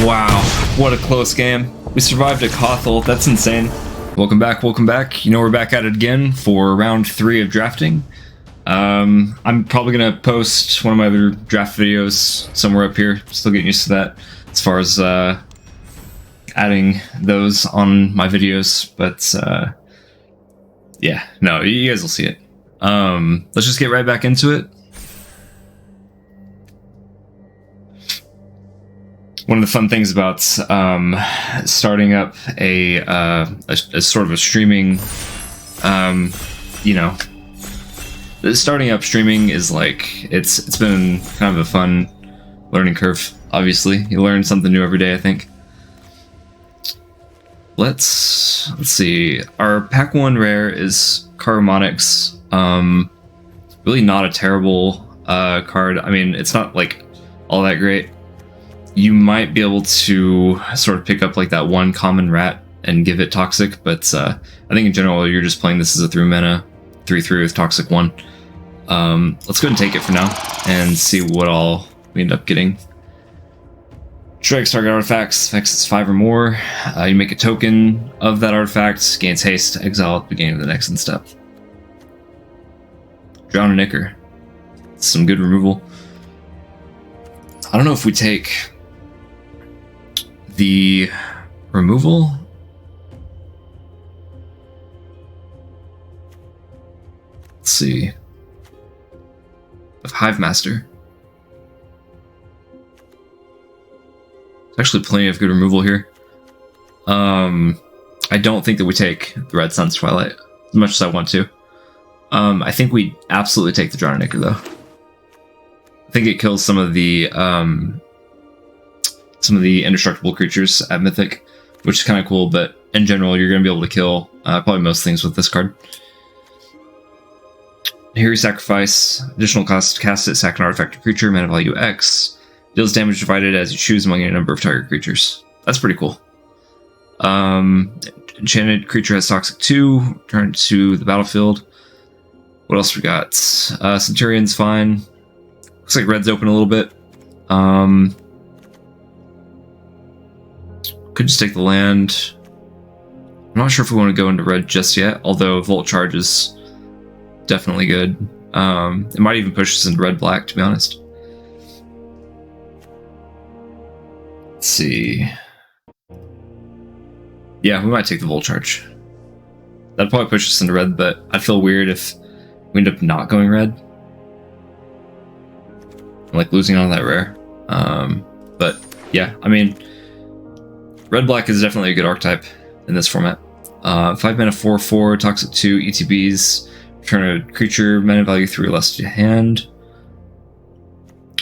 Wow, what a close game. We survived a Kothel, that's insane. Welcome back, welcome back. You know, we're back at it again for round 3 of drafting. I'm probably gonna post one of my other draft videos somewhere up here. Still getting used to that as far as adding those on my videos, but yeah, no, you guys will see it. Let's just get right back into it. One of the fun things about starting up a sort of a streaming, you know, starting up streaming is like it's been kind of a fun learning curve. Obviously, you learn something new every day, I think. Let's see. Our pack 1 rare is Carbonics. Really not a terrible card. I mean, it's not like all that great. You might be able to sort of pick up like that one common rat and give it toxic, but I think in general you're just playing this as a 3 mana 3/3 with toxic 1. Let's go ahead and take it for now and see what all we end up getting. Strikes target artifacts, effects is 5 or more. You make a token of that artifact, gains haste, exile at the beginning of the next step. Drown a Nicker. Some good removal. I don't know if we take the removal. Let's see. Of Hive Master. There's actually plenty of good removal here. I don't think that we take the Red Sun's Twilight as much as I want to. I think we absolutely take the Drown a Nicker though. I think it kills some of the indestructible creatures at Mythic, which is kind of cool, but in general, you're going to be able to kill probably most things with this card. Here you sacrifice, additional cost to cast it, sack an artifact or creature, mana value X, deals damage divided as you choose among a number of target creatures. That's pretty cool. Enchanted creature has toxic 2, return to the battlefield. What else we got? Centurion's fine. Looks like red's open a little bit. Could just take the land. I'm not sure if we want to go into red just yet, although Volt Charge is definitely good. It might even push us into red-black, to be honest. Let's see. Yeah, we might take the Volt Charge. That'd probably push us into red, but I'd feel weird if we end up not going red. Like losing on that rare. But yeah, I mean, red-black is definitely a good archetype in this format. 5 mana 4/4, toxic 2, ETBs, return a creature, mana value 3 or less to your hand.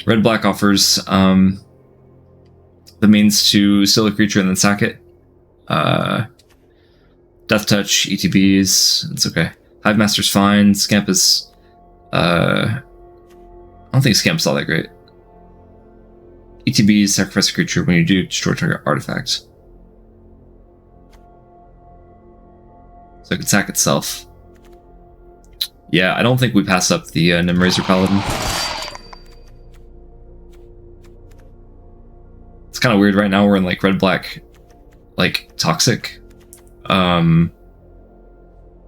Red-black offers the means to steal a creature and then sack it. Death Touch, ETBs, it's okay. Hive Master's fine. Scamp is I don't think Scamp's all that great. ETBs, sacrifice a creature when you do destroy target artifact. So it can sack itself. Yeah, I don't think we pass up the Nimrazer Paladin. It's kind of weird right now. We're in like red-black, like toxic. But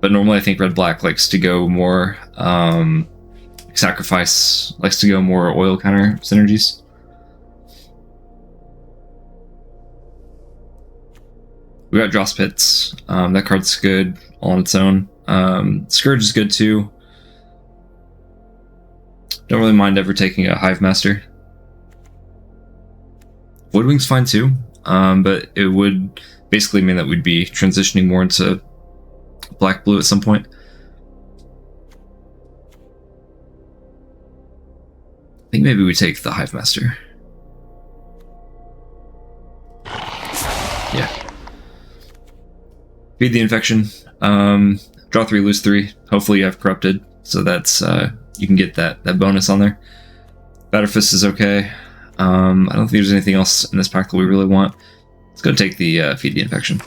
normally I think red-black likes to go more sacrifice, likes to go more oil counter synergies. We got Dross Pits. That card's good all on its own. Scourge is good too. Don't really mind ever taking a Hive Master. Voidwing's fine too, but it would basically mean that we'd be transitioning more into black-blue at some point. I think maybe we take the Hive Master. Yeah. Feed the Infection. Draw 3, lose 3. Hopefully you have Corrupted, so that's you can get that bonus on there. Batterfist is okay. I don't think there's anything else in this pack that we really want. Let's go take the Feed the Infection.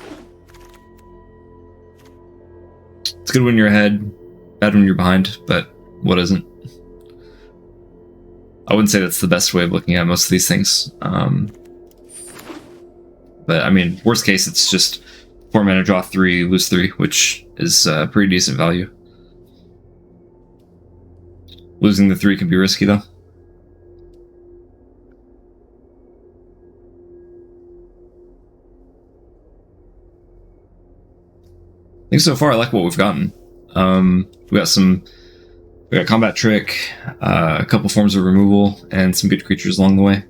It's good when you're ahead, bad when you're behind, but what isn't? I wouldn't say that's the best way of looking at most of these things. But I mean, worst case, it's just 4 mana, draw 3, lose 3, which is pretty decent value. Losing the 3 can be risky though. I think so far I like what we've gotten. We got combat trick, a couple forms of removal, and some good creatures along the way.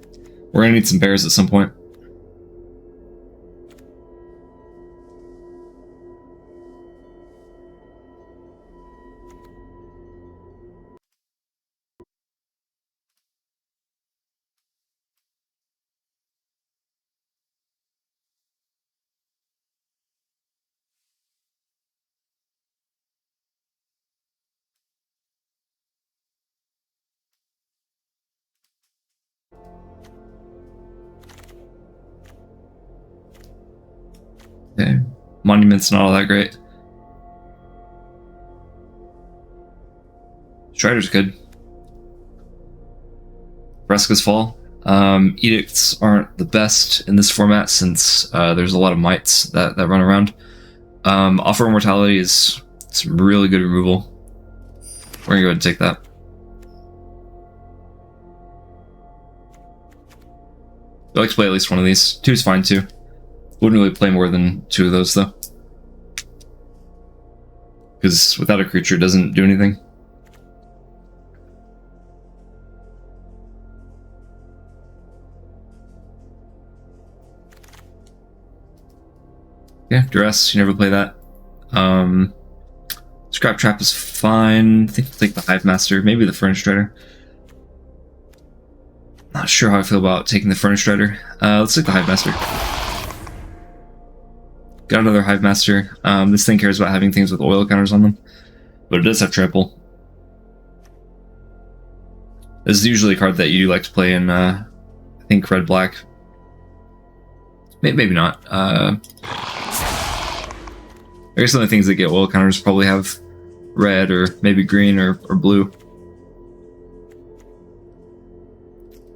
We're gonna need some bears at some point. Okay, Monument's not all that great. Strider's good. Vraska's Fall. Edicts aren't the best in this format since there's a lot of mites that run around. Offer Immortality is some really good removal. We're gonna go ahead and take that. I like to play at least one of these. 2 is fine too. Wouldn't really play more than 2 of those though. Because without a creature it doesn't do anything. Yeah, Duress, you never play that. Scrap Trap is fine. I think we'll take the Hive Master, maybe the Furnace Strider. Not sure how I feel about taking the Furnace Strider. Let's take the Hive Master. Got another Hive Master. This thing cares about having things with oil counters on them, but it does have trample. This is usually a card that you like to play in, I think, red-black. Maybe not. I guess some of the things that get oil counters probably have red or maybe green or blue.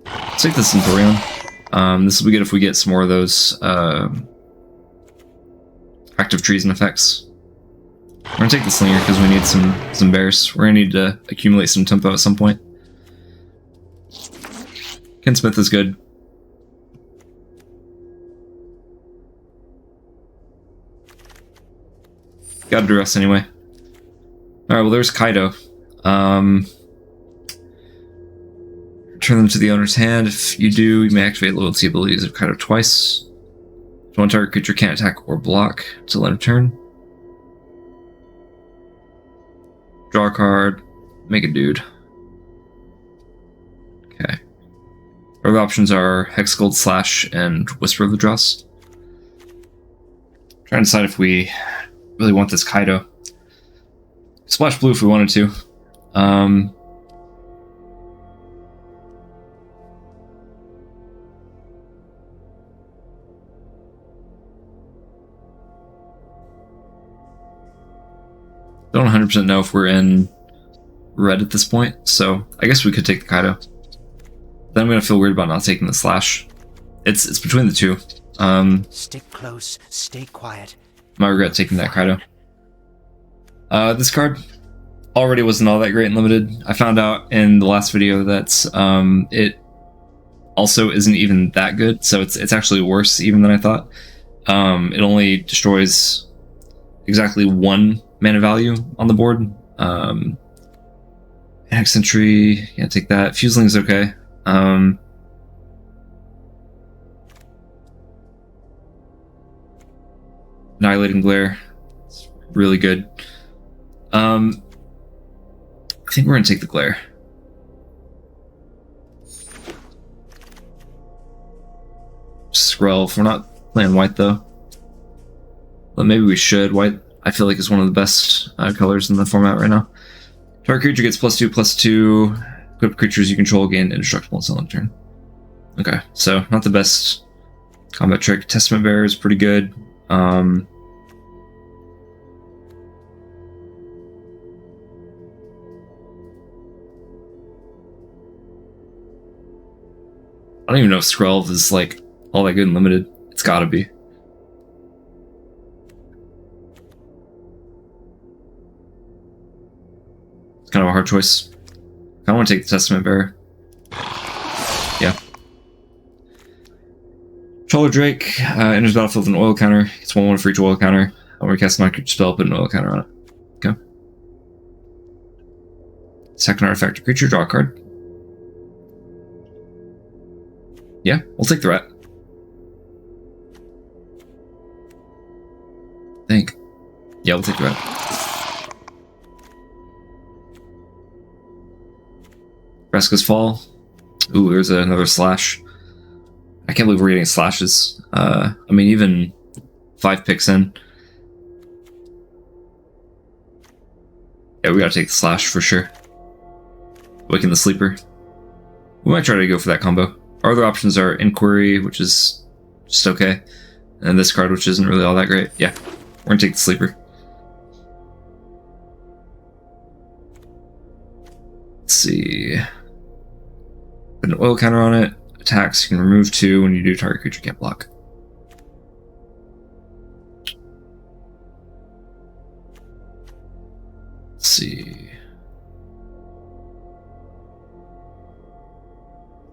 Let's take the Centaurion. This will be good if we get some more of those active trees and effects. We're gonna take the Slinger because we need some bears. We're gonna need to accumulate some tempo at some point. Ken Smith is good. Got to Duress anyway. Alright, well there's Kaido. Return them to the owner's hand. If you do, you may activate loyalty abilities of Kaido twice. One target creature can't attack or block until end of turn. Draw a card. Make a dude. Okay. Other options are Hexgold Slash and Whisper of the Dross. Trying to decide if we really want this Kaido. Splash blue if we wanted to. Don't 100% know if we're in red at this point, so I guess we could take the Kaido. Then I'm gonna feel weird about not taking the Slash. It's between the two. Stick close, stay quiet. Might regret taking that Kaido. This card already wasn't all that great in limited. I found out in the last video that it also isn't even that good, so it's actually worse even than I thought. It only destroys exactly 1 mana value on the board. Hex Entry, can't take that. Fuseling is okay. Annihilating Glare, it's really good. I think we're gonna take the Glare. Skrelv, we're not playing white though. But maybe we should. White, I feel like, is one of the best colors in the format right now. Target creature gets +2/+2. Equipped creatures you control gain indestructible until end of turn. Okay, so not the best combat trick. Testament Bearer is pretty good. I don't even know if Skrelv is like all that good in limited. It's gotta be. It's kind of a hard choice. I want to take the Testament Bearer. Yeah. Trawler Drake enters battlefield with an oil counter. It's 1/1 for each oil counter. When we cast a non-creature spell, put an oil counter on it. Okay. Second artifact or creature, draw a card. Yeah, we'll take the rat. I think. Yeah, we'll take the rat. Vraska's Fall. Ooh, there's another slash. I can't believe we're getting slashes. I mean, even 5 picks in. Yeah, we gotta take the slash for sure. Waking the Sleeper. We might try to go for that combo. Our other options are Inquiry, which is just okay. And this card, which isn't really all that great. Yeah, we're gonna take the Sleeper. Let's see. Put an oil counter on it. Attacks, you can remove 2 when you do target creature can't block. Let's see.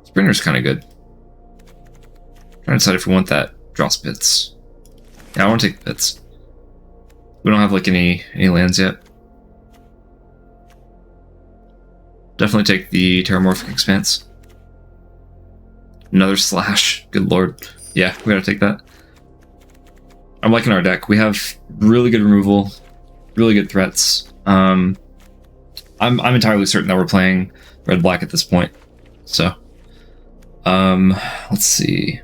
Sprinter's kind of good. Trying to decide if we want that. Draw Spits. Yeah, I want to take the Pits. We don't have like any lands yet. Definitely take the Terramorphic Expanse. Another slash. Good lord. Yeah, we gotta take that. I'm liking our deck. We have really good removal, really good threats. I'm entirely certain that we're playing red-black at this point. So, let's see.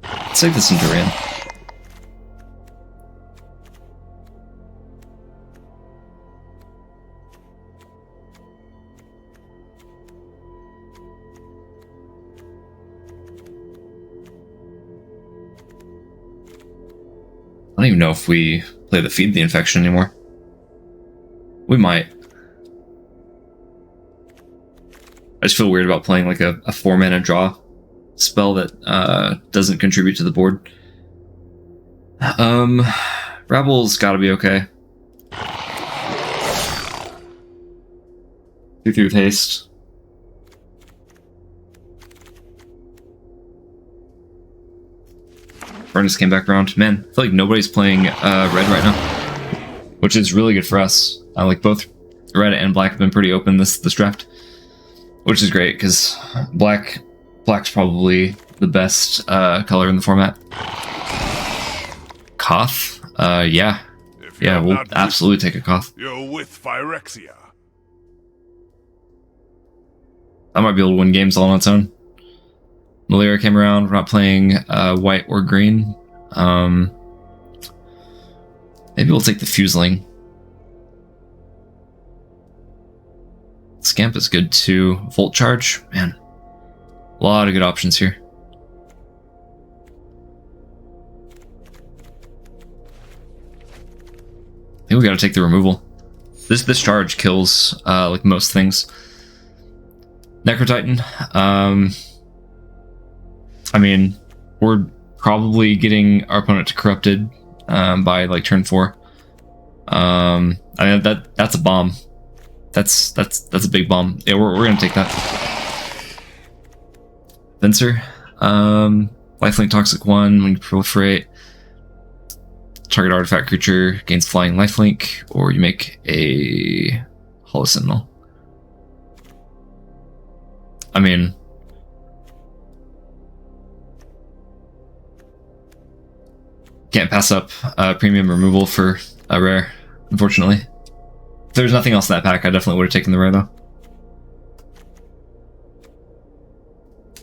Let's take the Centurion. I don't even know if we play the Feed the Infection anymore. We might. I just feel weird about playing like a 4-mana draw spell that doesn't contribute to the board. Rabble's gotta be okay. 2/3 with haste. Furnace came back around. Man, I feel like nobody's playing red right now, which is really good for us. Like both red and black have been pretty open this draft, which is great because black's probably the best color in the format. Koth? Yeah, we'll absolutely take a Koth. You're with Phyrexia. That might be able to win games all on its own. Malaria came around. We're not playing white or green. Maybe we'll take the Fuseling. Scamp is good too. Volt Charge, man, a lot of good options here. I think we gotta take the removal. This charge kills like most things. Necrotitan. I mean, we're probably getting our opponent to Corrupted by like turn 4. I mean that's a bomb. That's a big bomb. Yeah, we're gonna take that. Venser. Lifelink Toxic 1 when you proliferate. Target artifact creature gains flying lifelink, or you make a Hollow Sentinel. I mean, can't pass up premium removal for a rare, unfortunately. If there's nothing else in that pack, I definitely would have taken the rare though.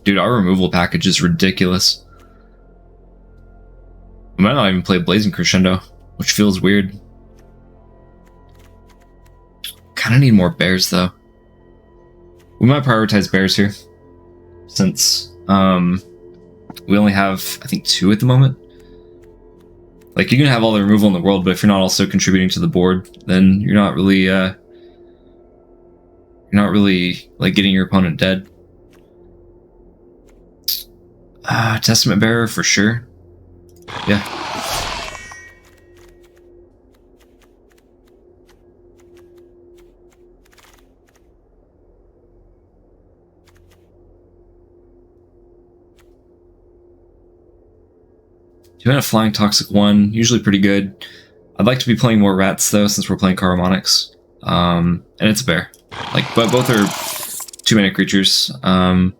Dude, our removal package is ridiculous. We might not even play Blazing Crescendo, which feels weird. Kind of need more bears though. We might prioritize bears here, since we only have, I think, 2 at the moment. Like, you can have all the removal in the world, but if you're not also contributing to the board, then you're not really like getting your opponent dead. Testament Bearer for sure. Yeah. Two mana flying toxic 1, usually pretty good. I'd like to be playing more rats though, since we're playing Caramonics. And it's a bear. Like, but both are 2 mana creatures. I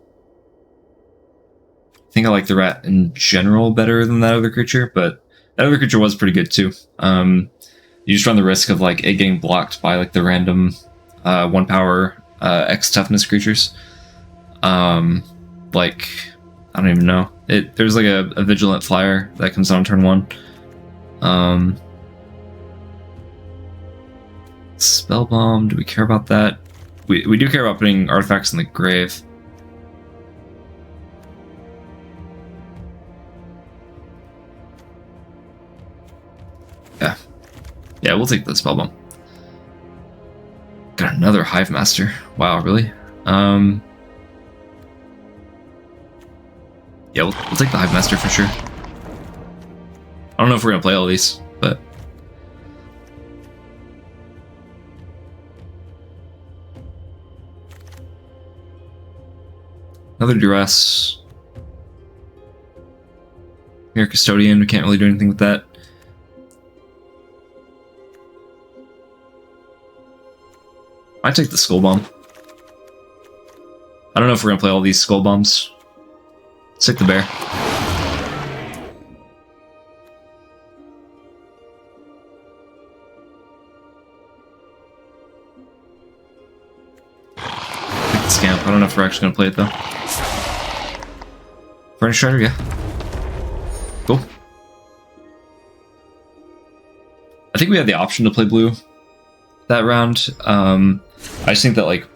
think I like the rat in general better than that other creature, but that other creature was pretty good too. You just run the risk of like it getting blocked by like the random 1 power X toughness creatures. Like, I don't even know. There's like a vigilant flyer that comes on turn 1. Spellbomb, do we care about that? We do care about putting artifacts in the grave. Yeah, we'll take the Spellbomb. Got another Hive Master. Wow, really? Yeah, we'll take the Hive Master for sure. I don't know if we're gonna play all these, but another Duress. Mere Custodian, we can't really do anything with that. Might take the Skull Bomb. I don't know if we're gonna play all these Skull Bombs. Let's take the bear. Take the Scamp. I don't know if we're actually gonna play it though. Furnace Shredder, yeah. Cool. I think we had the option to play blue that round. I just think that like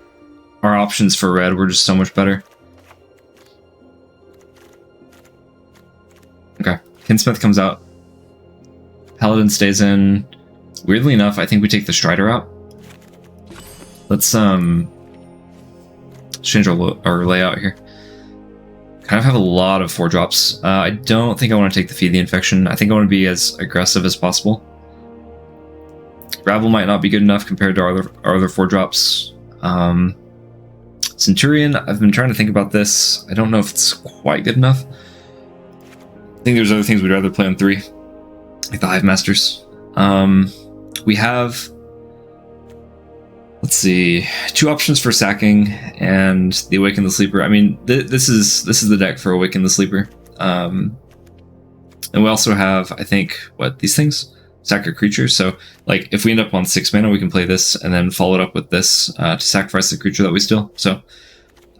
our options for red were just so much better. Okay, Kinsmith comes out. Paladin stays in. Weirdly enough, I think we take the Strider out. Let's change our layout here. Kind of have a lot of 4-drops. I don't think I want to take the Feed the Infection. I think I want to be as aggressive as possible. Rabble might not be good enough compared to our other 4-drops. Centurion, I've been trying to think about this. I don't know if it's quite good enough. I think there's other things we'd rather play on 3, like the Hive Masters. We have, let's see, 2 options for sacking and the Awaken the Sleeper. I mean, this is the deck for Awaken the Sleeper. And we also have, I think, these things? Sack a creature. So, like, if we end up on 6 mana, we can play this and then follow it up with this to sacrifice the creature that we steal. So,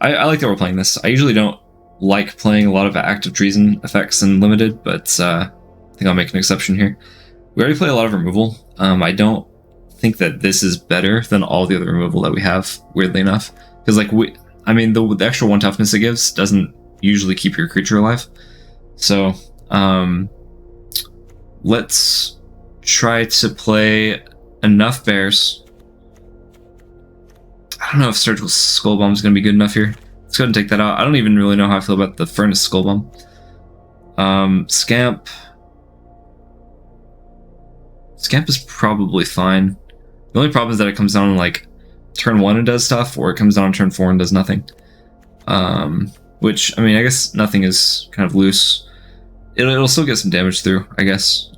I like that we're playing this. I usually don't like playing a lot of active treason effects in limited, but I think I'll make an exception here. We already play a lot of removal. I don't think that this is better than all the other removal that we have, weirdly enough. Because, like, the extra 1 toughness it gives doesn't usually keep your creature alive. So, let's try to play enough bears. I don't know if Surgical Skull Bomb is going to be good enough here. Let's go ahead and take that out. I don't even really know how I feel about the Furnace Skull Bomb. Scamp. Scamp is probably fine. The only problem is that it comes down on like turn 1 and does stuff, or it comes down on turn 4 and does nothing. Which, I mean, I guess nothing is kind of loose. It'll still get some damage through, I guess.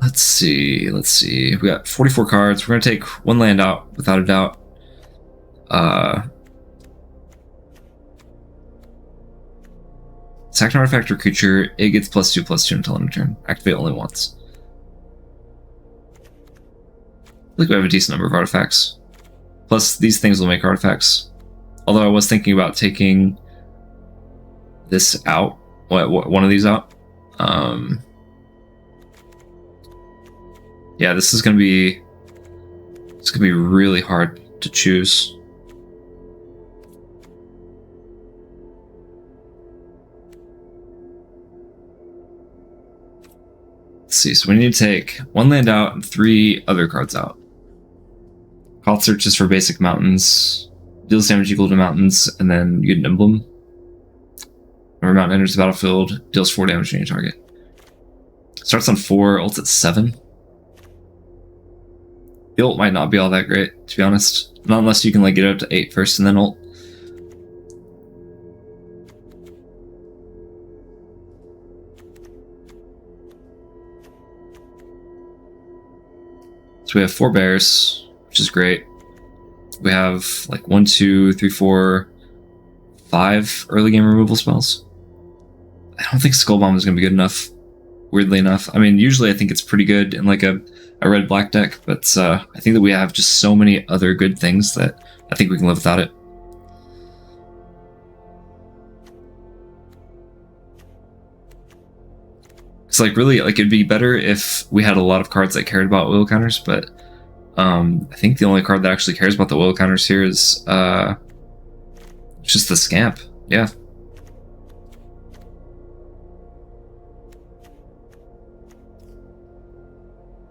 Let's see. We got 44 cards. We're going to take 1 land out, without a doubt. Sack an artifact or creature. It gets +2/+2 until end of turn. Activate only once. I think we have a decent number of artifacts. Plus, these things will make artifacts. Although I was thinking about taking this out. One of these out. Yeah, this is gonna be really hard to choose. Let's see, so we need to take 1 land out and 3 other cards out. Call searches for basic mountains, deals damage equal to mountains, and then you get an emblem. Whenever a mountain enters the battlefield, deals 4 damage to any target. Starts on 4, ults at 7. The ult might not be all that great, to be honest. Not unless you can like get it up to 8 first and then ult. So we have 4 bears, which is great. We have like 1, 2, 3, 4, 5 early game removal spells. I don't think Skull Bomb is going to be good enough, weirdly enough. I mean, usually I think it's pretty good in like a red-black deck, but I think that we have just so many other good things that I think we can live without it. It's like really, like it'd be better if we had a lot of cards that cared about oil counters, but I think the only card that actually cares about the oil counters here is just the Scamp. Yeah.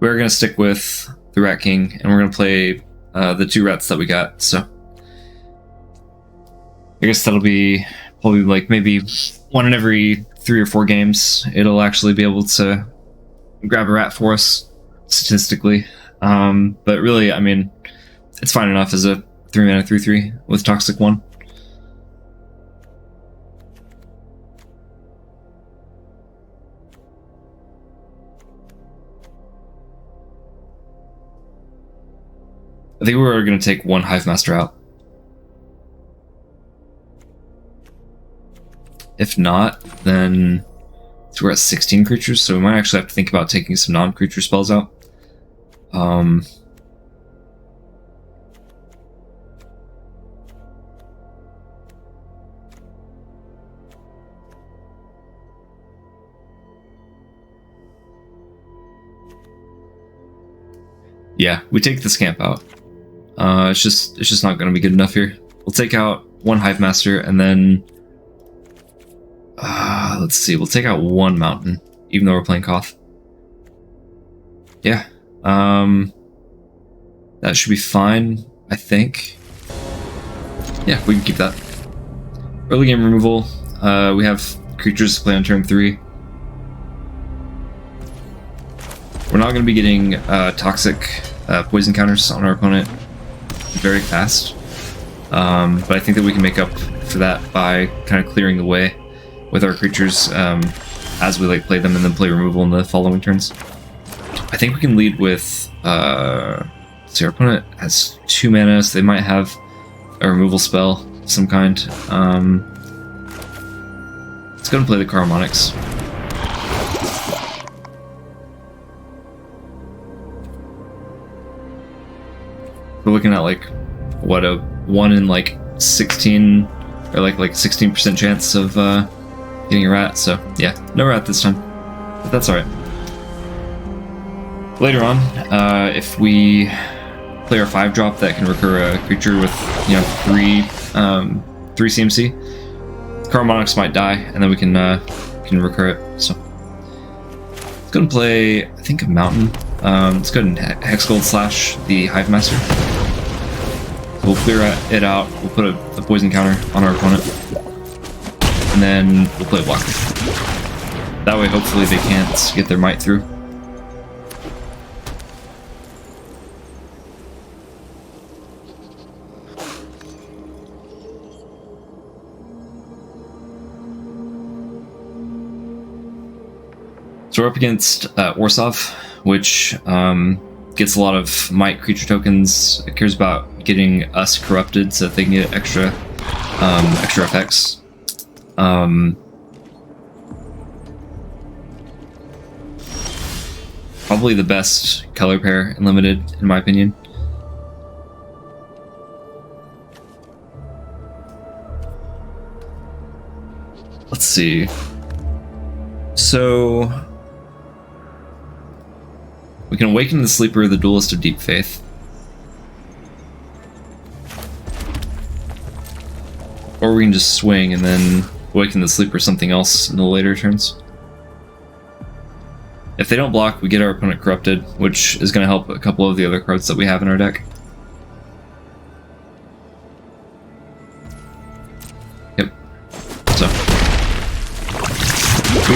We're going to stick with the Rat King, and we're going to play the 2 rats that we got, so I guess that'll be probably like maybe 1 in every 3 or 4 games it'll actually be able to grab a rat for us, statistically. But really, I mean, it's fine enough as a 3-mana 3/3 with Toxic 1. I think we're going to take 1 Hive Master out. If not, then so we're at 16 creatures, so we might actually have to think about taking some non-creature spells out. Yeah, we take the Scamp out. It's just not going to be good enough here. We'll take out 1 Hive Master, and then let's see, we'll take out 1 Mountain, even though we're playing Koth. Yeah, that should be fine, I think. Yeah, we can keep that. Early game removal, we have creatures to play on turn 3. We're not going to be getting toxic poison counters on our opponent very fast, but I think that we can make up for that by kind of clearing the way with our creatures as we like play them and then play removal in the following turns. I think we can lead with see, our opponent has 2 mana, so they might have a removal spell of some kind. Let's go and play the Harmonics. We're looking at like what, a 1 in like 16 or like 16% chance of getting a rat, so yeah, no rat this time, but that's alright. Later on, if we play our 5-drop that can recur a creature with, you know, 3 CMC, Harmonics might die, and then we can recur it. So let's go and play, I think, a Mountain. Let's go ahead and Hex Gold Slash the Hive Master. We'll clear it out. We'll put a poison counter on our opponent, and then we'll play a blocker. That way, hopefully, they can't get their might through. So we're up against Orsov, which gets a lot of might creature tokens. It cares about getting us corrupted so that they can get extra effects. Probably the best color pair in Limited, in my opinion. Let's see. So we can awaken the Sleeper, the Duelist of Deep Faith. Or we can just swing and then awaken the Sleeper something else in the later turns. If they don't block, we get our opponent corrupted, which is going to help a couple of the other cards that we have in our deck. Yep. So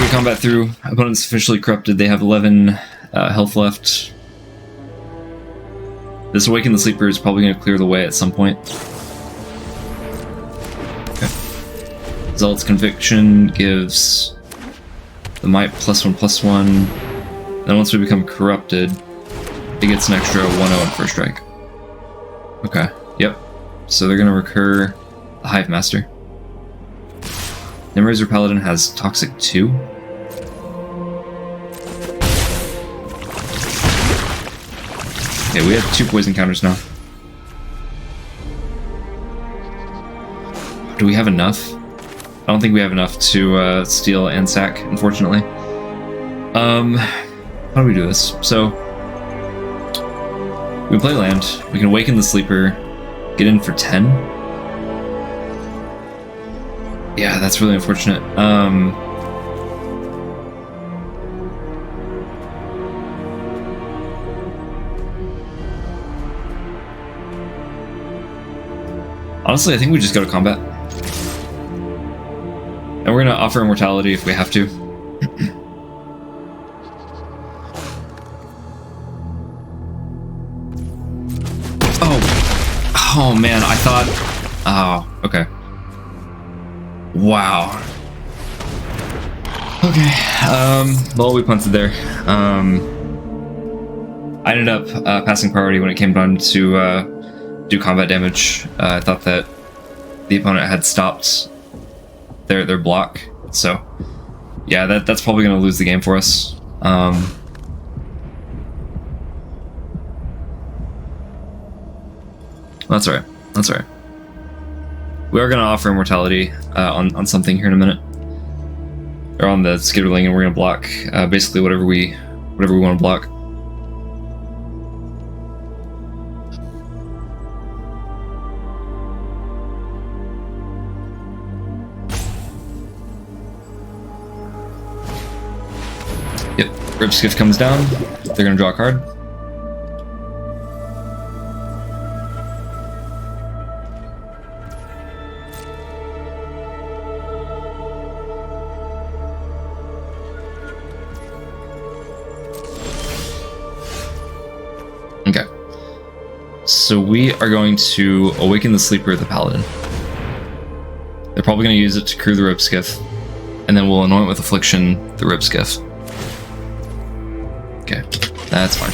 combat through. Opponent's officially corrupted. They have 11 health left. This Awaken the Sleeper is probably going to clear the way at some point. Okay. Zealot's Conviction gives the Might +1/+1. Then once we become corrupted, it gets an extra 1/0 on first strike. Okay, yep. So they're going to recur the Hive Master. Nimraiser Paladin has Toxic 2. Okay, we have 2 poison counters now. Do we have enough? I don't think we have enough to steal and sack, unfortunately. How do we do this? So, we play land, we can Awaken the Sleeper, get in for 10. Yeah, that's really unfortunate. Honestly, I think we just go to combat. And we're gonna offer immortality if we have to. Oh man, I thought... Oh, okay. Wow. Okay, well, we punted there. I ended up passing priority when it came down to do combat damage. I thought that the opponent had stopped their block, so yeah, that's probably going to lose the game for us. That's alright. That's alright. We are going to offer immortality on something here in a minute, or on the Skitterling, and we're going to block basically whatever we want to block. Yep, Rip Skiff comes down. They're going to draw a card. Okay. So we are going to Awaken the Sleeper of the Paladin. They're probably going to use it to crew the Rip Skiff, and then we'll anoint with Affliction the Rip Skiff. Okay, that's fine.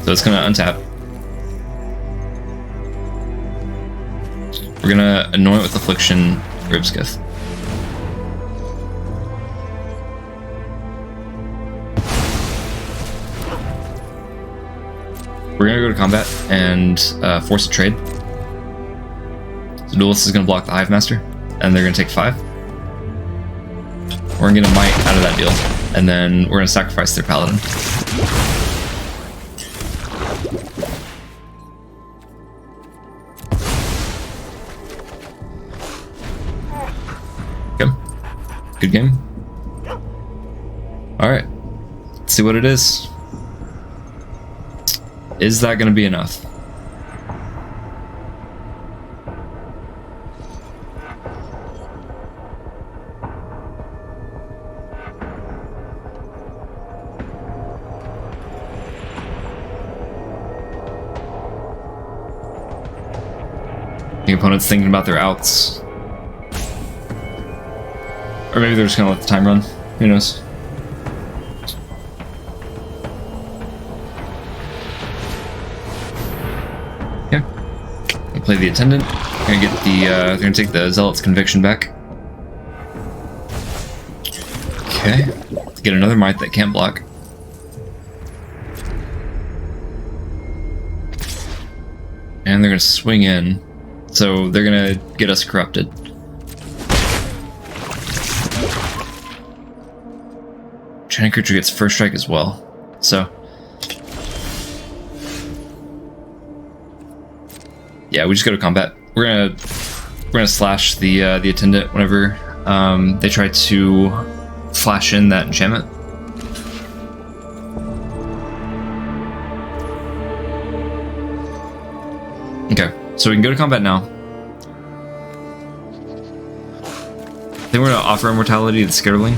So it's gonna untap. We're gonna anoint with Affliction Ribskiff. We're gonna go to combat and force a trade. So Duelist is gonna block the Hive Master, and they're gonna take 5. We're gonna get a Might out of that deal, and then we're gonna sacrifice their Paladin. Okay. Good game. Alright. Let's see what it is. Is that gonna be enough? The opponent's thinking about their outs. Or maybe they're just gonna let the time run. Who knows? Yeah. We'll play the Attendant. Gonna get the they're gonna take the Zealot's Conviction back. Okay. Get another Might that can't block. And they're gonna swing in. So they're gonna get us corrupted. Training creature gets first strike as well. So yeah, we just go to combat. We're gonna slash the Attendant whenever they try to flash in that enchantment. Okay. So we can go to combat now. I think we're gonna offer Immortality to the Skitterling,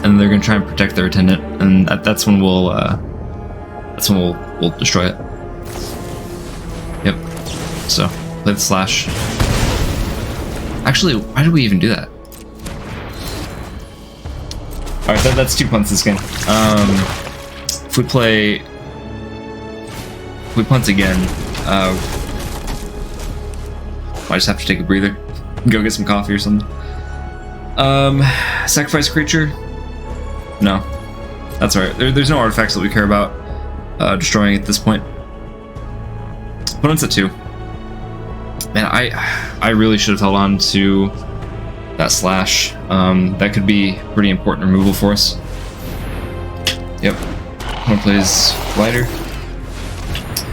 and they're gonna try and protect their attendant, and that's when we'll destroy it. Yep. So play the slash. Actually, why did we even do that? All right, that's 2 punts this game. If we punt again, I just have to take a breather, go get some coffee or something. Sacrifice creature? No, that's alright. There's no artifacts that we care about destroying at this point. Opponent's at 2. Man, I really should have held on to that slash. That could be pretty important removal for us. Yep. Opponent plays Glider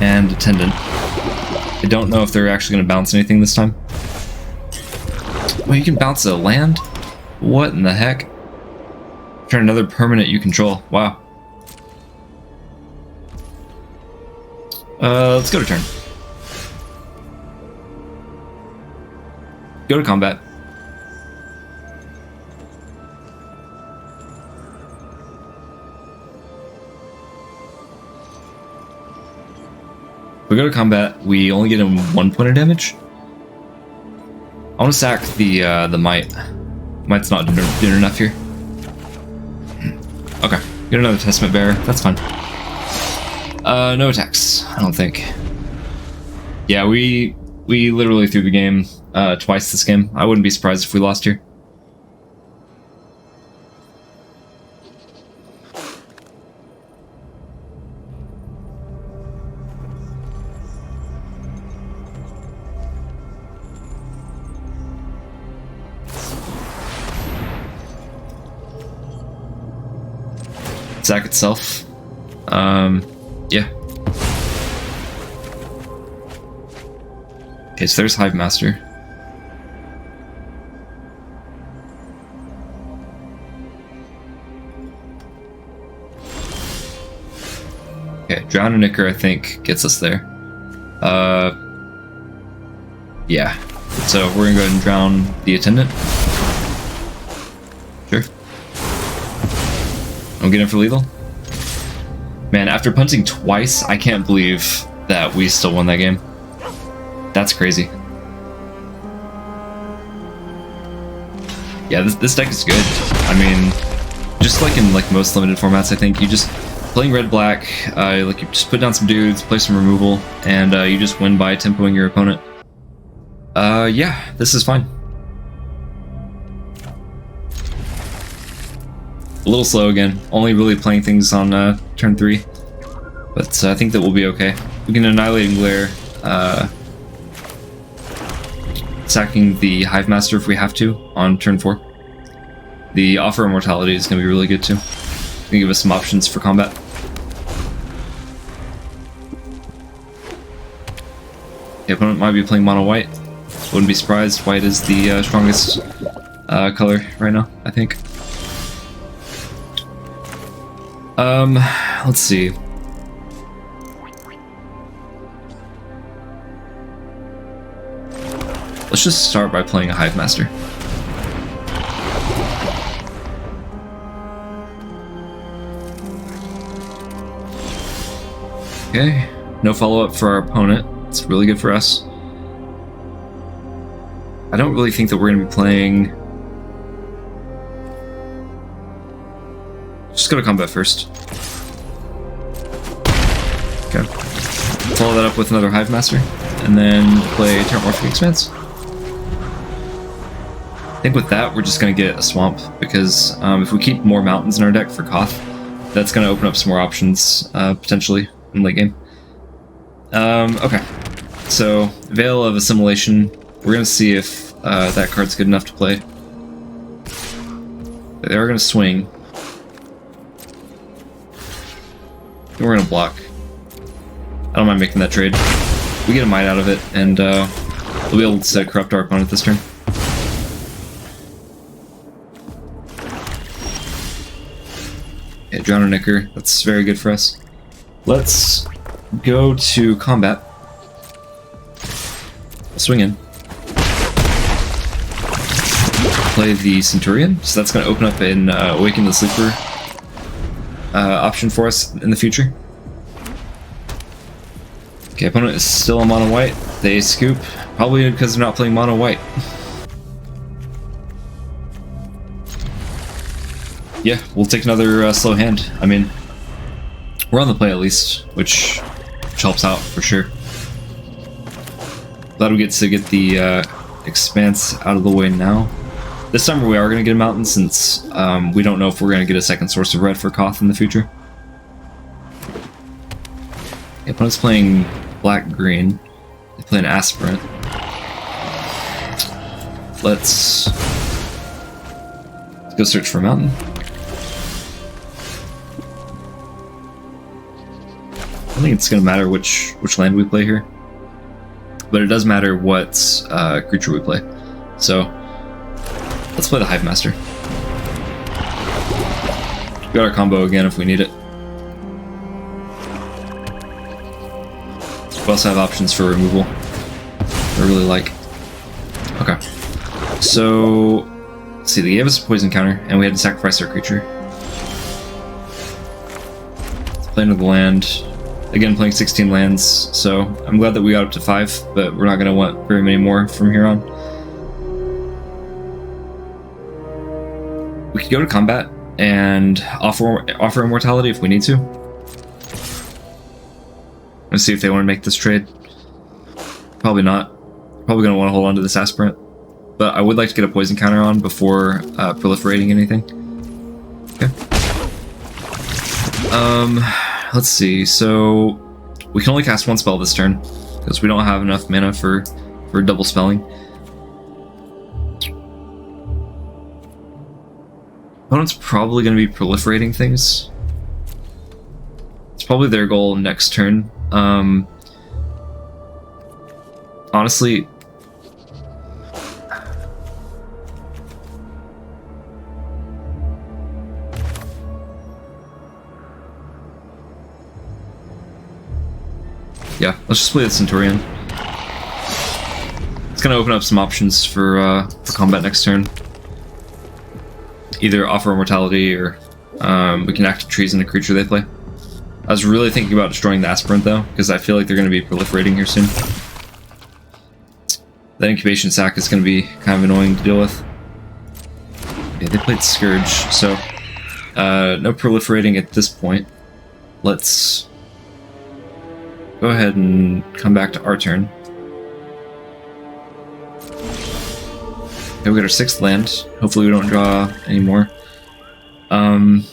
and Attendant. I don't know if they're actually going to bounce anything this time. Well, you can bounce a land? What in the heck? Turn another permanent you control. Wow. Let's go to turn. Go to combat. If we go to combat, we only get him 1 point of damage. I want to sack the Might. Might's not doing enough here. Okay, get another Testament Bearer. That's fine. No attacks, I don't think. Yeah, we literally threw the game twice this game. I wouldn't be surprised if we lost here. Sack itself. Yeah. Okay, so there's Hive Master. Okay, Drown and Nicker, I think, gets us there. Yeah. So we're gonna go ahead and drown the Attendant. Sure. I'm getting for lethal. Man, after punting twice, I can't believe that we still won that game. That's crazy. Yeah, this deck is good. I mean, just like in most limited formats, I think you just playing red-black, like you just put down some dudes, play some removal, and you just win by tempoing your opponent. Yeah, this is fine. A little slow again, only really playing things on turn 3, but I think that we'll be okay. We can Annihilating Glare, sacking the Hive Master if we have to on turn 4. The Offer Immortality is going to be really good too. It's going to give us some options for combat. The opponent might be playing mono white. Wouldn't be surprised. White is the strongest color right now, I think. Let's see. Let's just start by playing a Hive Master. Okay, no follow-up for our opponent. It's really good for us. I don't really think that we're going to be playing... Just go to combat first. Okay. Follow that up with another Hive Master, and then play Terramorphic Expanse. I think with that, we're just going to get a Swamp, because if we keep more mountains in our deck for Koth, that's going to open up some more options, potentially, in late game. Okay. So, Veil of Assimilation, we're going to see if that card's good enough to play. They are going to swing. We're going to block. I don't mind making that trade. We get a Might out of it, and we'll be able to corrupt our opponent this turn. Okay, Drown and Nicker. That's very good for us. Let's go to combat. Swing in. play the Centurion, so that's going to open up an Awaken the Sleeper option for us in the future. Okay, opponent is still on mono white. They scoop, probably because they're not playing mono white. Yeah, we'll take another slow hand. I mean, we're on the play at least, which helps out for sure. Glad we get to get the Expanse out of the way now. This time we are going to get a mountain since we don't know if we're going to get a second source of red for Koth in the future. The opponent's playing black-green. They play an Aspirant. Let's go search for a mountain. I don't think it's going to matter which land we play here, but it does matter what creature we play. So let's play the Hive Master. We got our combo again if we need it. We also have options for removal I really like. Okay, so let's see, they gave us a poison counter and we had to sacrifice our creature. Let's play into the land. Again, playing 16 lands, so I'm glad that we got up to 5, but we're not going to want very many more from here on. We could go to combat and offer immortality if we need to. Let's see if they want to make this trade. Probably not. Probably going to want to hold on to this Aspirant, but I would like to get a poison counter on before proliferating anything. Okay. Let's see, so we can only cast one spell this turn because we don't have enough mana for double spelling. Opponent's probably going to be proliferating things. It's probably their goal next turn. Honestly, yeah, let's just play the Centurion. It's gonna open up some options for combat next turn. Either offer immortality or we can active treason a creature they play. I was really thinking about destroying the Aspirant though, because I feel like they're gonna be proliferating here soon. That incubation sac is gonna be kind of annoying to deal with. Yeah, they played Scourge, so no proliferating at this point. Let's go ahead and come back to our turn. Okay, we got our 6th land. Hopefully we don't draw any more. I'm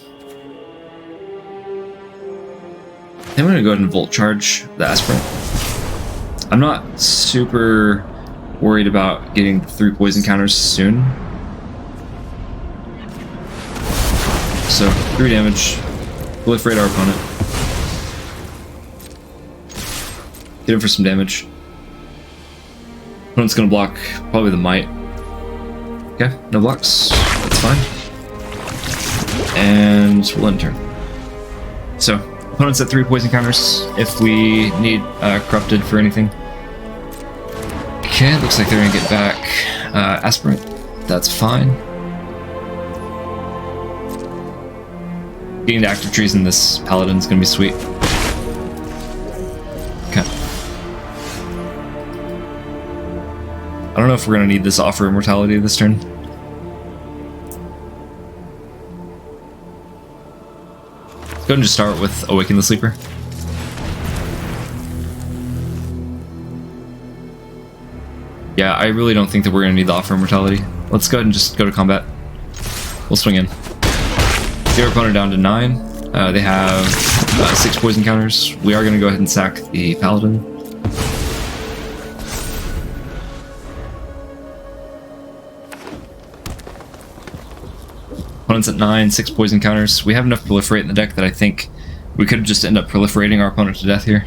gonna go ahead and Volt Charge the Aspirant. I'm not super worried about getting 3 poison counters soon. So 3 damage. Proliferate our opponent. Get him for some damage. Opponent's gonna block probably the Might. Okay, no blocks. That's fine. And we'll end turn. So, opponent's at 3 poison counters if we need Corrupted for anything. Okay, looks like they're gonna get back Aspirant. That's fine. Getting the active trees in this Paladin's gonna be sweet. Okay. I don't know if we're gonna need this offer immortality this turn. Let's go ahead and just start with Awaken the Sleeper. Yeah, I really don't think that we're gonna need the offer immortality. Let's go ahead and just go to combat. We'll swing in. Get our opponent down to 9. They have 6 poison counters. We are gonna go ahead and sack the Paladin. Opponent's at 9, 6 poison counters. We have enough proliferate in the deck that I think we could just end up proliferating our opponent to death here.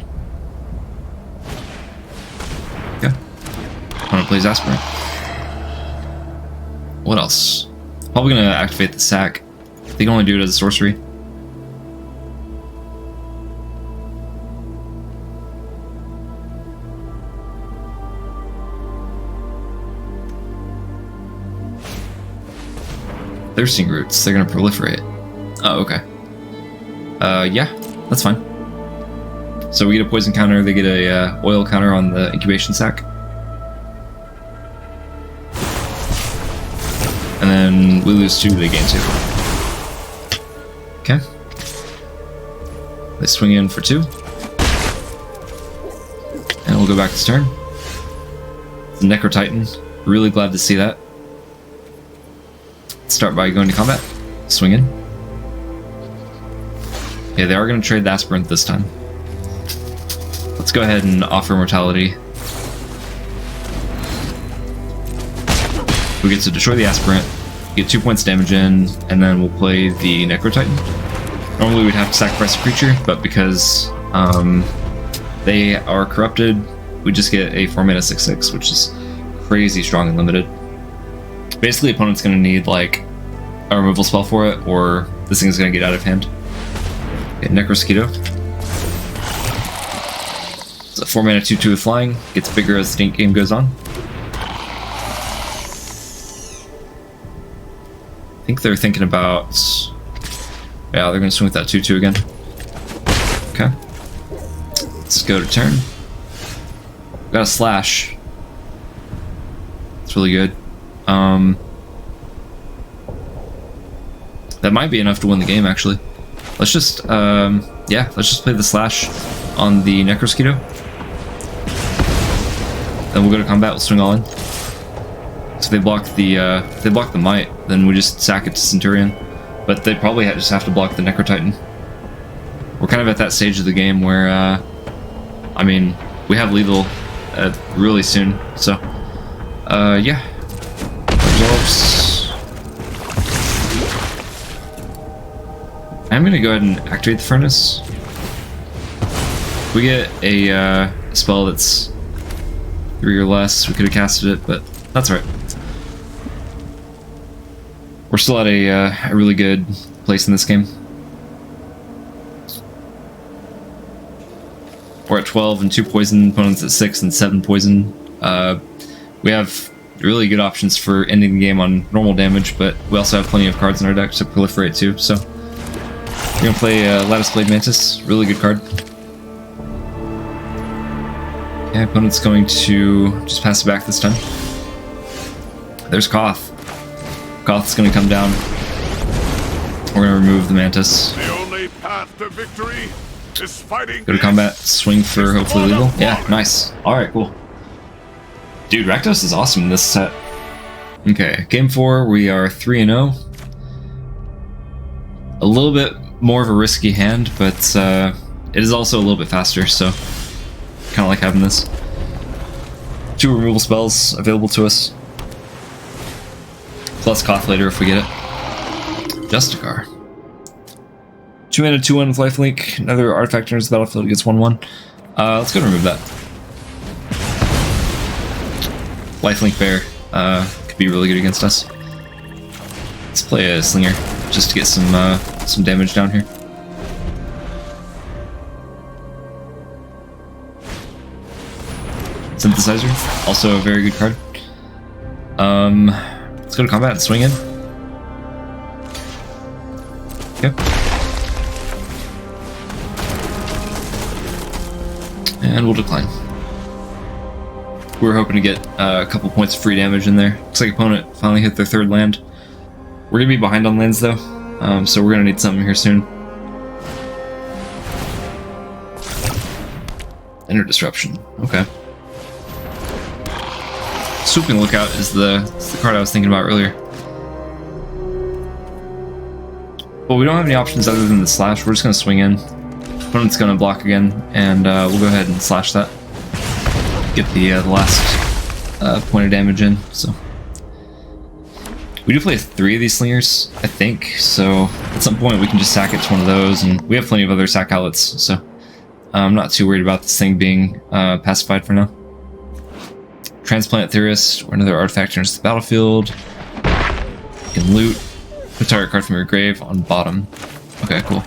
Okay. Opponent plays Aspirant. What else? Probably gonna activate the sack. They can only do it as a sorcery. Thirsting roots. They're gonna proliferate. Oh, okay. Yeah, that's fine. So we get a poison counter. They get a oil counter on the incubation sac. And then we lose 2, they gain 2. Okay. They swing in for 2. And we'll go back to turn. The Necro Titan. Really glad to see that. Let's start by going to combat. Swing in. Okay, they are going to trade the Aspirant this time. Let's go ahead and offer Mortality. We get to destroy the Aspirant, get 2 points damage in, and then we'll play the Necro Titan. Normally we'd have to sacrifice a creature, but because they are corrupted, we just get a 4-mana 6/6, which is crazy strong and limited. Basically, opponent's going to need like a removal spell for it, or this thing is going to get out of hand. Okay, Necrosquito. It's a 4-mana 2/2 with flying, gets bigger as the game goes on. I think they're thinking about... Yeah, they're going to swing with that 2/2 again. Okay. Let's go to turn. Got a slash. It's really good. That might be enough to win the game, actually. Let's just, yeah, let's just play the slash on the Necrosquito. Then we'll go to combat, we'll swing all in. So they block the Might, then we just sack it to Centurion. But they probably just have to block the Necro Titan. We're kind of at that stage of the game where, I mean, we have lethal really soon, so, yeah. Absorbs. I'm gonna go ahead and activate the Furnace. We get a spell that's 3 or less. We could have casted it, but that's right. We're still at a really good place in this game. We're at 12 and 2 poison, opponents at 6 and 7 poison. We have really good options for ending the game on normal damage, but we also have plenty of cards in our deck to proliferate too, so... We're gonna play Lattice Blade Mantis, really good card. Okay, opponent's going to just pass it back this time. There's Koth. Koth's gonna come down. We're gonna remove the Mantis. The only path to victory is fighting. Go to combat, swing for hopefully lethal. Yeah, nice. Alright, cool. Dude, Rakdos is awesome in this set. Okay, game 4, we are 3-0. A little bit more of a risky hand, but it is also a little bit faster, so kind of like having this. 2 removal spells available to us. Plus Koth later if we get it. Justicar. 2 mana 2/1 with lifelink. Another artifact enters the battlefield, gets 1/1. Let's go remove that. Lifelink Bear could be really good against us. Let's play a Slinger just to get some damage down here. Synthesizer, also a very good card. Let's go to combat and swing in. Okay. And we'll decline. We were hoping to get a couple points of free damage in there. Looks like opponent finally hit their 3rd land. We're gonna be behind on lands though, so we're gonna need something here soon. Enter Disruption. Okay. Swooping Lookout is the card I was thinking about earlier. Well, we don't have any options other than the slash. We're just gonna swing in. Opponent's gonna block again, and we'll go ahead and slash that. Get the last point of damage in. So we do play 3 of these Slingers, I think. So at some point we can just sack it to one of those, and we have plenty of other sack outlets. So I'm not too worried about this thing being pacified for now. Transplant Theorist, or another artifact enters the battlefield. You can loot. Put target card from your grave on bottom. Okay, cool.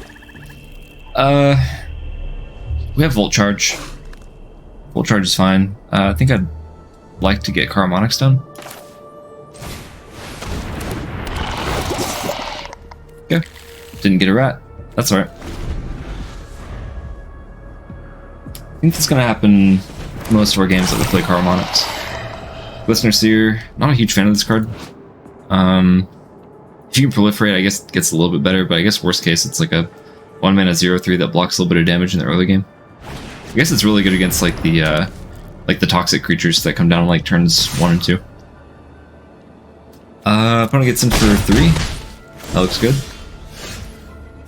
We have Volt Charge. Volt Charge is fine. I think I'd like to get Harmonics done. Didn't get a rat. That's alright. I think that's gonna happen most of our games that we play Harmonics. Listener Seer, not a huge fan of this card. If you can proliferate, I guess it gets a little bit better, but I guess worst case it's like a 1 mana 0/3 that blocks a little bit of damage in the early game. I guess it's really good against like the toxic creatures that come down like turns 1 and 2. Opponent gets in for 3. That looks good.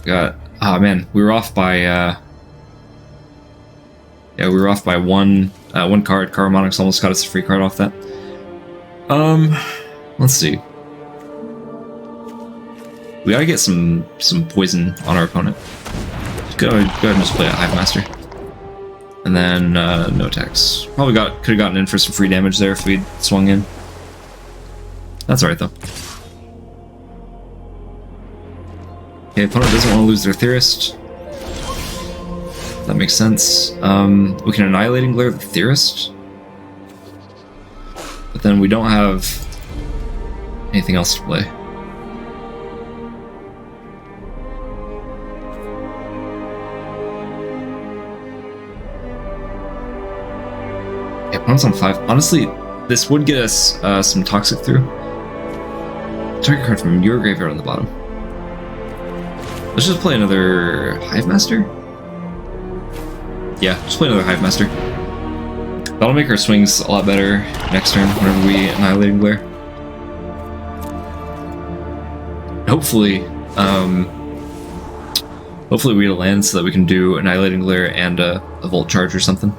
Got man, we were off by yeah, we were off by one card. Harmonics almost got us a free card off that. Let's see. We gotta get some poison on our opponent. Just go ahead and just play a Hive Master. And then no attacks. Probably could have gotten in for some free damage there if we'd swung in. That's alright though. Okay, opponent doesn't want to lose their Theorist. That makes sense. We can Annihilating Glare the Theorist. But then we don't have anything else to play. Yeah, opponent's on 5. Honestly, this would get us some Toxic through. Target card from your graveyard on the bottom. Let's just play another Hive Master? Yeah, just play another Hive Master. That'll make our swings a lot better next turn whenever we Annihilating Glare. Hopefully, hopefully we get a land so that we can do Annihilating Glare and a Volt Charge or something.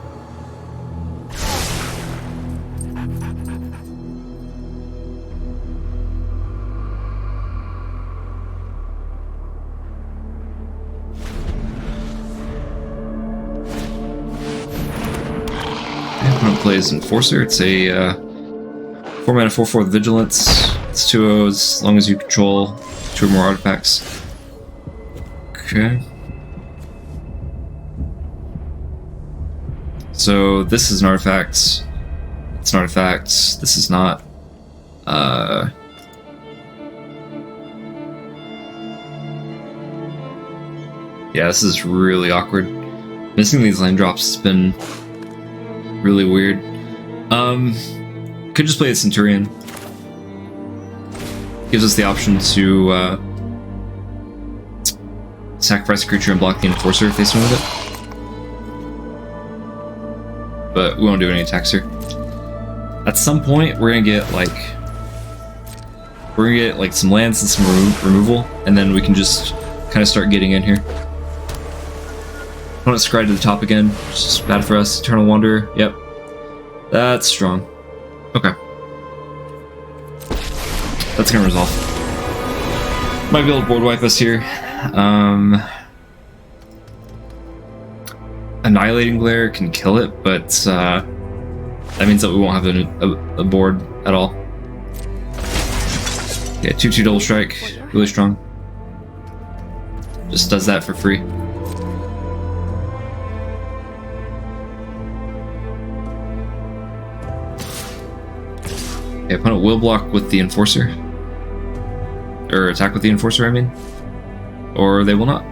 Plays Enforcer. It's a 4 mana 4/4 with Vigilance. It's 2/0 as long as you control 2 or more artifacts. Okay. So this is an artifact. It's an artifact. This is not. Yeah, this is really awkward. Missing these land drops has been really weird. Could just play a Centurion. Gives us the option to sacrifice a creature and block the Enforcer if they swing with it. But we won't do any attacks here. At some point, we're gonna get like some lands and some removal, and then we can just kind of start getting in here. Opponent scry to the top again, which is bad for us. Eternal Wanderer, yep. That's strong. Okay. That's gonna resolve. Might be able to board wipe us here. Annihilating Glare can kill it, but that means that we won't have a board at all. Yeah, 2/2 double strike, really strong. Just does that for free. Okay, opponent will block with the Enforcer. Or attack with the Enforcer, I mean. Or they will not.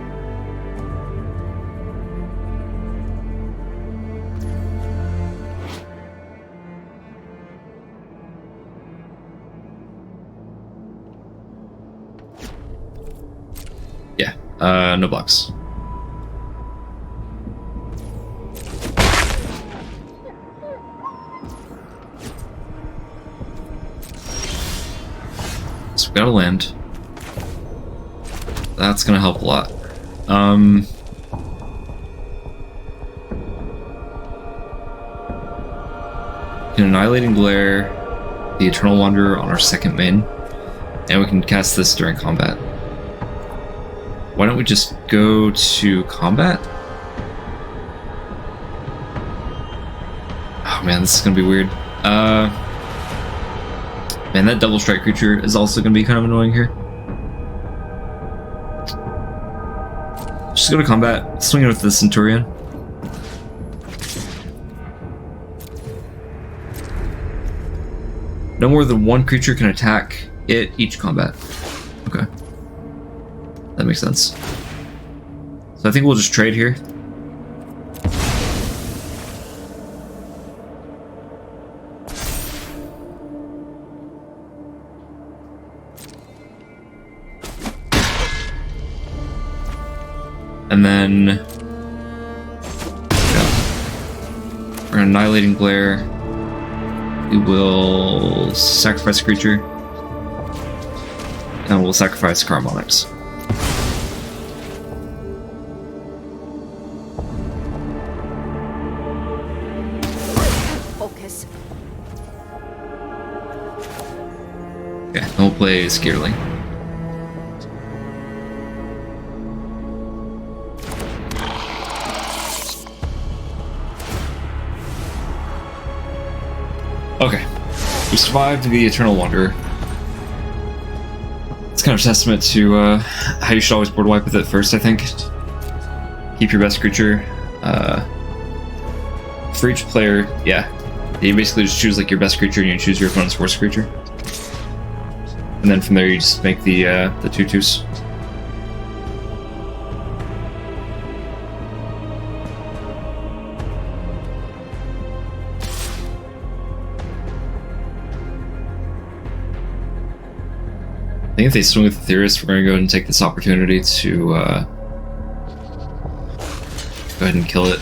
Yeah, no blocks. So we gotta land. That's gonna help a lot. Can Annihilating Glare the Eternal Wanderer on our second main, and we can cast this during combat. Why don't we just go to combat? Oh man, this is gonna be weird. Man, that double strike creature is also gonna be kind of annoying here. Just go to combat, swing it with the Centurion. No more than one creature can attack it each combat. Okay. that makes sense. So I think we'll just trade here. And then for Annihilating Glare, we will sacrifice a creature, and we'll sacrifice Harmonics. Focus. Okay, then we'll play Skierling. Okay, we survived the Eternal Wanderer. It's kind of a testament to how you should always board wipe with it first, I think. Keep your best creature. For each player, yeah, you basically just choose like your best creature and you choose your opponent's worst creature. And then from there you just make the 2/2s. I think if they swing with the Theorist, we're going to go ahead and take this opportunity to go ahead and kill it.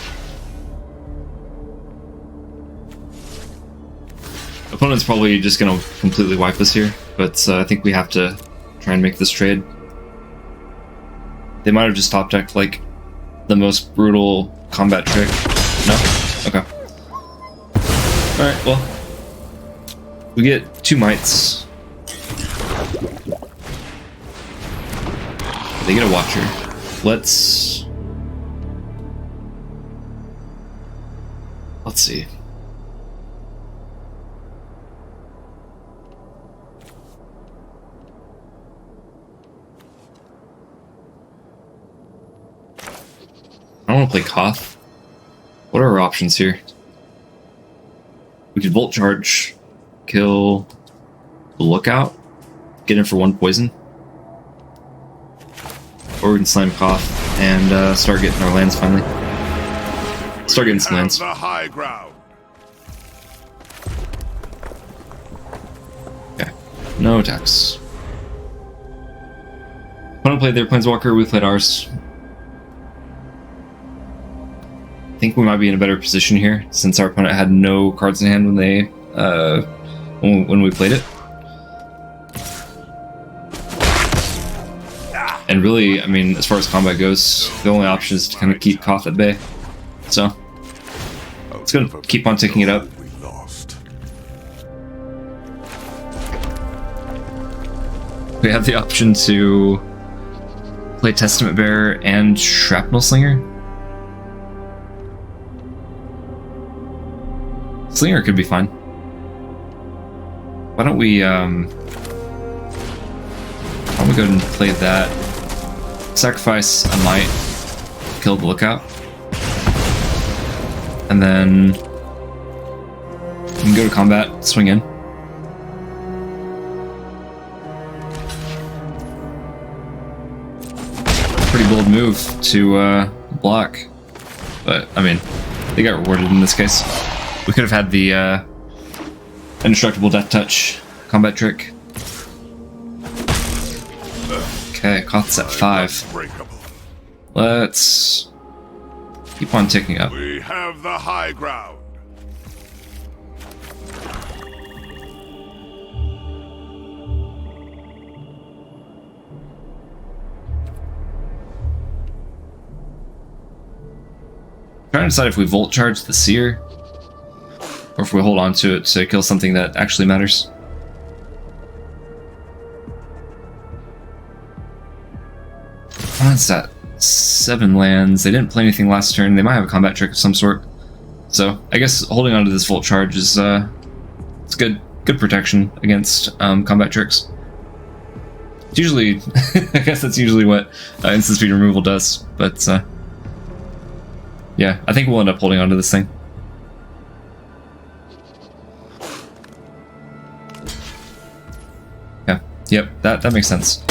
Opponent's probably just going to completely wipe us here, but I think we have to try and make this trade. They might have just top decked like the most brutal combat trick. No? Okay. Alright, well. We get 2 mites. They get a Watcher. Let's see. I don't want to play Koth. What are our options here? We could Volt Charge, kill the Lookout, get in for 1 poison. Or we can slam Koth and start getting our lands finally. Start getting some lands. The high ground. Okay, no attacks. Opponent played their Planeswalker, we played ours. I think we might be in a better position here since our opponent had no cards in hand when they when we played it. And really, I mean, as far as combat goes, the only option is to kind of keep Koth at bay. So, let's go keep on ticking it up. We have the option to play Testament Bearer and Shrapnel Slinger. Slinger could be fine. Why don't we go ahead and play that? Sacrifice a Might, kill the Lookout. And then we can go to combat, swing in. Pretty bold move to block. But, I mean, they got rewarded in this case. We could have had the Indestructible Death Touch combat trick. Okay, Koth's at 5. Let's keep on ticking up. We have the high ground. Trying to decide if we Volt Charge the Seer, or if we hold on to it to kill something that actually matters. What's that? 7 lands. They didn't play anything last turn. They might have a combat trick of some sort. So I guess holding on to this Volt Charge is it's good protection against combat tricks. It's usually, I guess that's usually what instant speed removal does. But yeah, I think we'll end up holding on to this thing. Yeah, yep, that makes sense.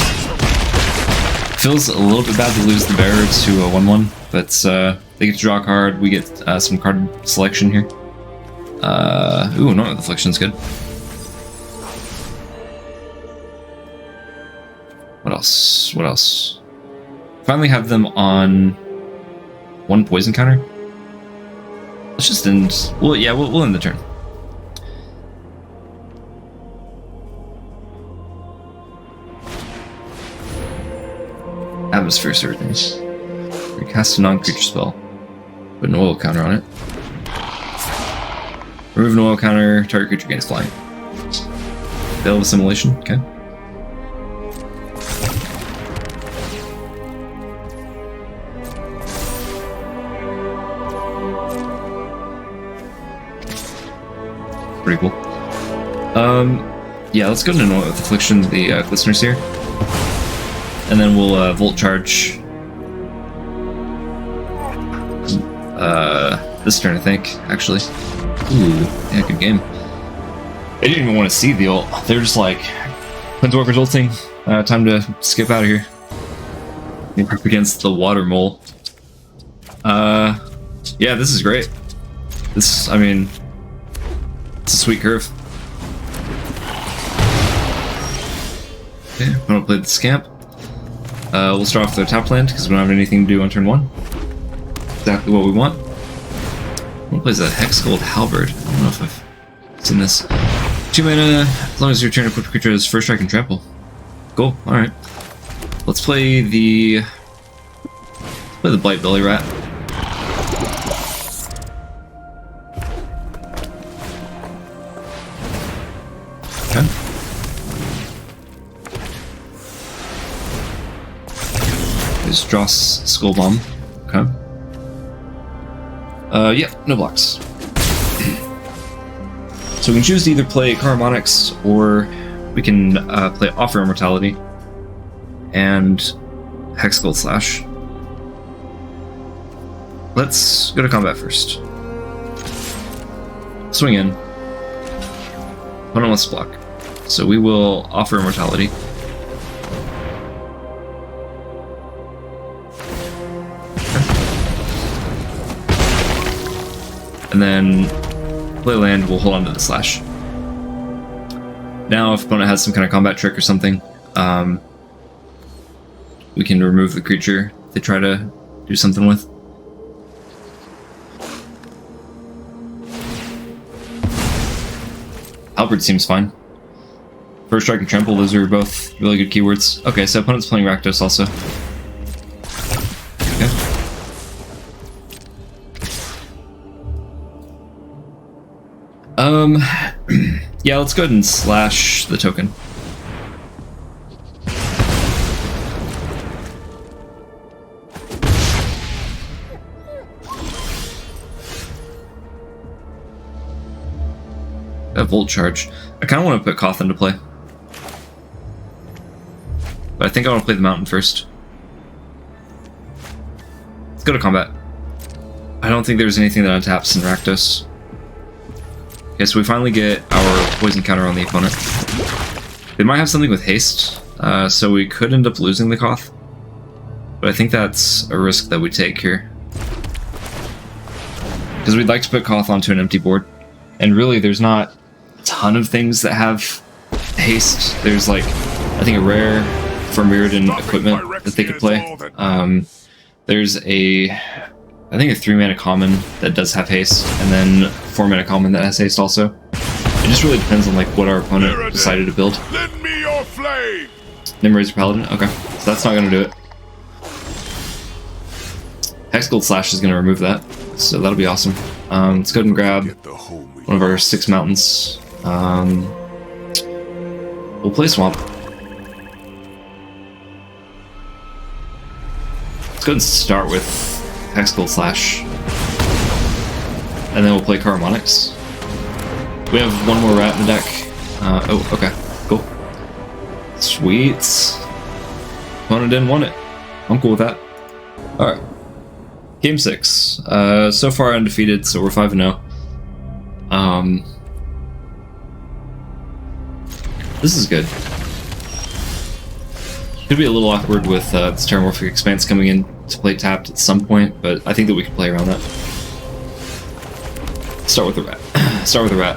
Feels a little bit bad to lose the bearer to a 1/1, but they get to draw a card. We get some card selection here. Ooh, no, the affliction's good. What else? What else? Finally have them on 1 poison counter. Let's just end. Well, yeah, we'll end the turn. Atmosphere Surgeons. Recast a non-creature spell. Put an oil counter on it. Remove an oil counter, target creature gains flying. Veil of Assimilation, okay. Pretty cool. Yeah, let's go into Anoint with Affliction, the Glistener Seer. And then we'll Volt Charge. This turn, I think, actually. Ooh, yeah, good game. They didn't even want to see the ult. They were just like, Planeswalker's ulting. Time to skip out of here. You're up against the Water Mole. Yeah, this is great. This, I mean, it's a sweet curve. Okay, I'm gonna play the Scamp. We'll start off with our top land because we don't have anything to do on turn 1. Exactly what we want. I'm gonna play a Hexgold Halberd. I don't know if I've seen this. 2 mana, as long as your turn equipped creature has first strike and trample. Cool, alright. Let's play the Blight Belly Rat. Okay. There's Dross Skull Bomb. Okay. Yep, no blocks. So we can choose to either play Harmonics or we can play Offer Immortality and Hexgold Slash. Let's go to combat first. Swing in. Opponent wants to block. So we will Offer Immortality. And then play land, we'll hold on to the Slash. Now if opponent has some kind of combat trick or something, we can remove the creature they try to do something with. Halberd seems fine. First Strike and Trample, those are both really good keywords. Okay, so opponent's playing Rakdos also. Okay. Yeah, let's go ahead and slash the token. A Volt Charge. I kind of want to put Koth into play. But I think I want to play the Mountain first. Let's go to combat. I don't think there's anything that untaps in Rakdos. Okay, so we finally get our poison counter on the opponent. They might have something with haste, so we could end up losing the Koth. But I think that's a risk that we take here. Because we'd like to put Koth onto an empty board. And really, there's not a ton of things that have haste. There's like, I think a rare for Mirrodin equipment that they could play. There's I think a 3-mana common that does have haste, and then 4-mana common that has haste also. It just really depends on like what our opponent decided to build. Lend me your flame. Nimrazer Paladin? Okay, so that's not going to do it. Hexgold Slash is going to remove that, so that'll be awesome. Let's go ahead and grab one of our 6 mountains. We'll play Swamp. Let's go ahead and start with Hexgold Slash. And then we'll play Harmonics. We have one more rat in the deck. Oh, okay. Cool. Sweet. Opponent didn't want it. I'm cool with that. Alright. Game 6. So far undefeated, so we're 5-0. This is good. Could be a little awkward with this Terramorphic Expanse coming in to play tapped at some point, but I think that we can play around that. Start with the rat. Start with the rat.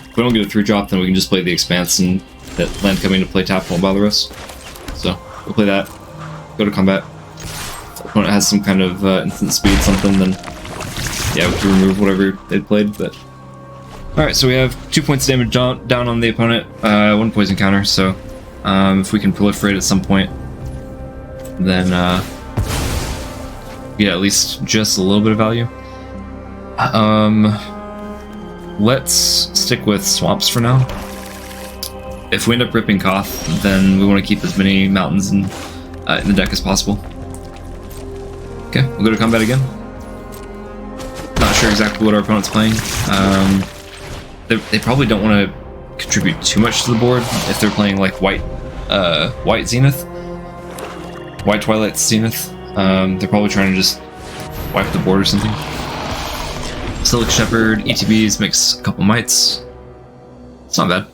If we don't get a 3-drop, then we can just play the Expanse and that land coming to play tap won't bother us. So, we'll play that. Go to combat. If the opponent has some kind of instant speed something, then yeah, we can remove whatever they played, but... Alright, so we have 2 points damage down on the opponent, 1 poison counter, so if we can proliferate at some point, then yeah, at least just a little bit of value. Let's stick with swamps for now. If we end up ripping Koth, then we want to keep as many mountains in the deck as possible. Okay, we'll go to combat again. Not sure exactly what our opponent's playing. They probably don't want to contribute too much to the board if they're playing like white Zenith, white Twilight Zenith. They're probably trying to just wipe the board or something. Silic Shepherd, ETBs, makes a couple mites. It's not bad.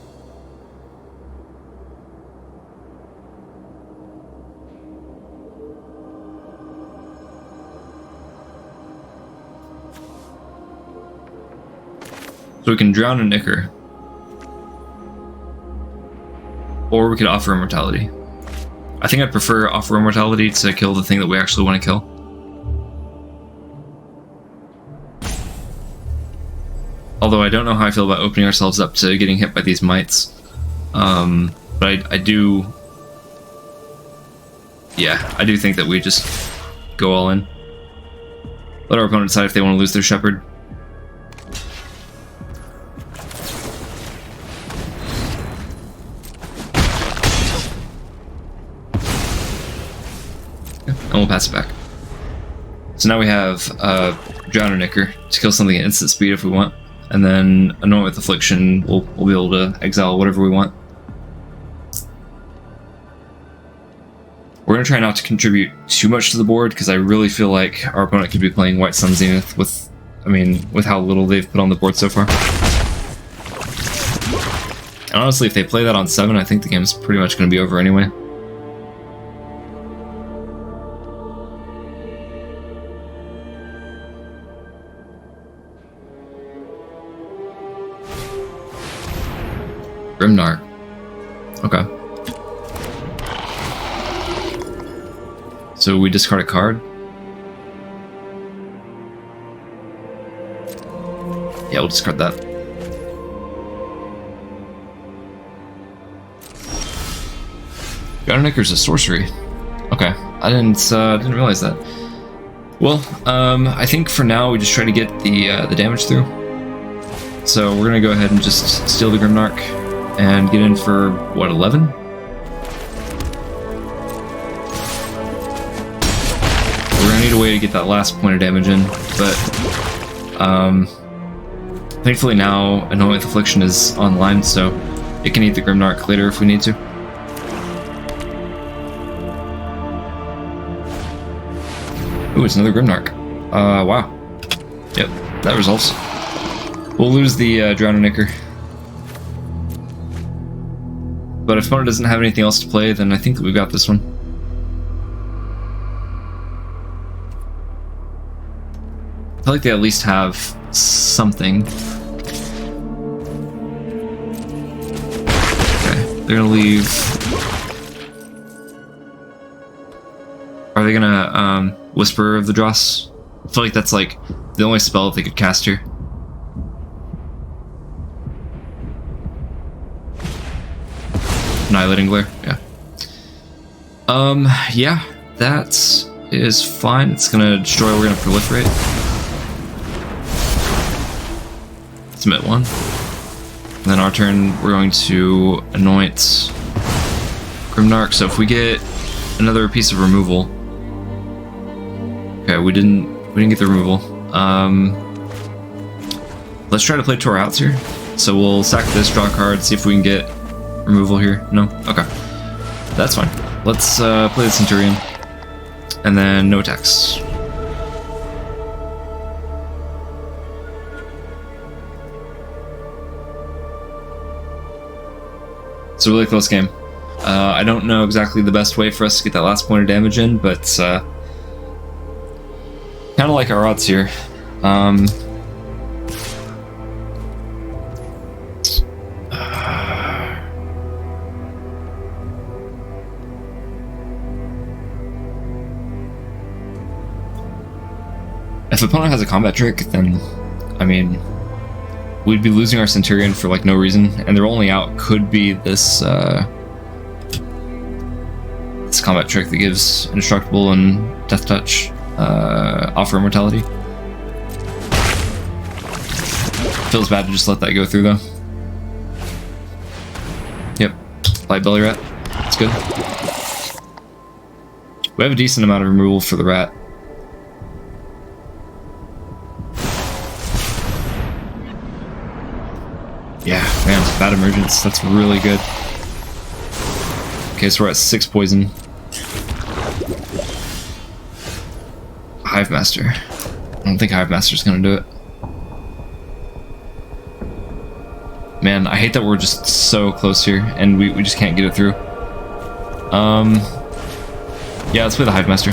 So we can drown a Nicker. Or we could offer Immortality. I think I'd prefer offer Immortality to kill the thing that we actually want to kill. Although I don't know how I feel about opening ourselves up to getting hit by these mites. But I do... Yeah, I do think that we just go all in. Let our opponent decide if they want to lose their Shepherd. And we'll pass it back. So now we have Drowner Nicker to kill something at instant speed if we want, and then Anoint with Affliction, we'll be able to exile whatever we want. We're going to try not to contribute too much to the board, because I really feel like our opponent could be playing White Sun Zenith with, with how little they've put on the board so far. And honestly, if they play that on 7, I think the game's pretty much going to be over anyway. Grimnark. Okay. So we discard a card? Yeah, we'll discard that. Drownernicker's a sorcery. Okay, I didn't realize that. Well, I think for now we just try to get the damage through. So we're gonna go ahead and just steal the Grimnark and get in for what, 11? We're gonna need a way to get that last point of damage in, but thankfully now Anoint with Affliction is online, so it can eat the Grimnark later if we need to. Ooh, it's another Grimnark. Wow. Yep, that resolves. We'll lose the Drowner Nicker. But if opponent doesn't have anything else to play, then I think that we've got this one. I feel like they at least have something. Okay, they're gonna leave. Are they gonna Whisper of the Dross? I feel like that's like the only spell that they could cast here. Annihilating Glare, yeah. Yeah, that is fine. It's gonna destroy, we're gonna proliferate. Submit one. And then our turn, we're going to anoint Grimnark. So if we get another piece of removal. Okay, we didn't get the removal. Let's try to play to our outs here. So we'll sack this, draw a card, see if we can get removal here. No? Okay. That's fine. Let's play the Centurion. And then no attacks. It's a really close game. I don't know exactly the best way for us to get that last point of damage in, but kind of like our odds here. If opponent has a combat trick, then, I mean, we'd be losing our Centurion for like no reason, and their only out could be this this combat trick that gives Indestructible and Death Touch offer immortality. Feels bad to just let that go through though. Yep, Light Belly Rat. That's good. We have a decent amount of removal for the rat. Yeah, man, bad emergence. That's really good. Okay, so we're at 6 poison. Hive Master. I don't think Hive Master's gonna do it. Man, I hate that we're just so close here and we just can't get it through. Yeah, let's play the Hive Master.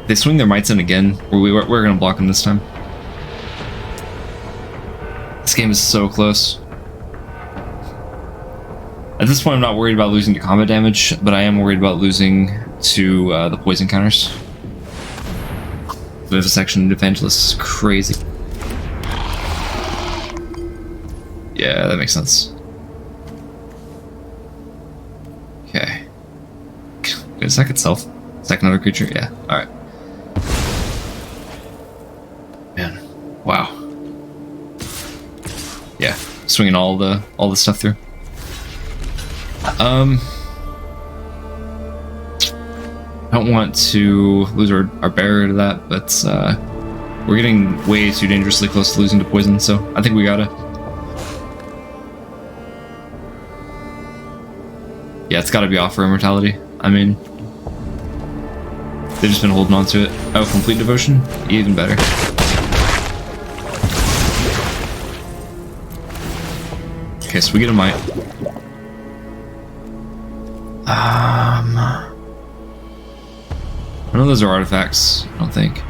They swing their mites in again. We're gonna block them this time. This game is so close. At this point, I'm not worried about losing to combat damage, but I am worried about losing to the poison counters. Vivisection Evangelist is crazy. Yeah, that makes sense. Okay. Is that itself? Is that another creature? Yeah. Alright. Man. Wow. Yeah. Swinging all the stuff through. I don't want to lose our barrier to that, but we're getting way too dangerously close to losing to poison, so I think we gotta. Yeah, it's gotta be offer immortality. I mean, they've just been holding on to it. Oh, complete devotion? Even better. Okay, so we get a might. None of those are artifacts, I don't think.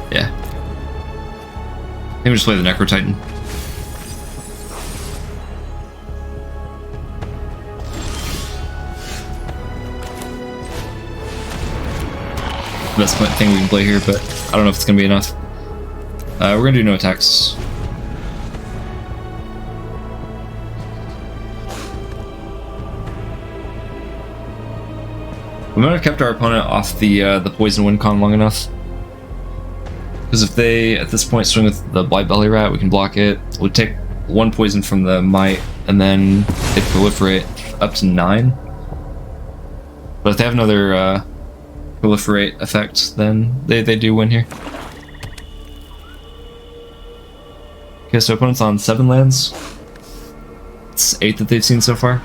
Yeah. I think we just play the Necro Titan. Best thing we can play here, but I don't know if it's gonna be enough. We're gonna do no attacks. We might have kept our opponent off the poison win con long enough. Because if they, at this point, swing with the Blight Belly Rat, we can block it. We'll take 1 poison from the Might, and then they proliferate up to 9. But if they have another proliferate effect, then they do win here. Okay, so opponent's on 7 lands. It's 8 that they've seen so far.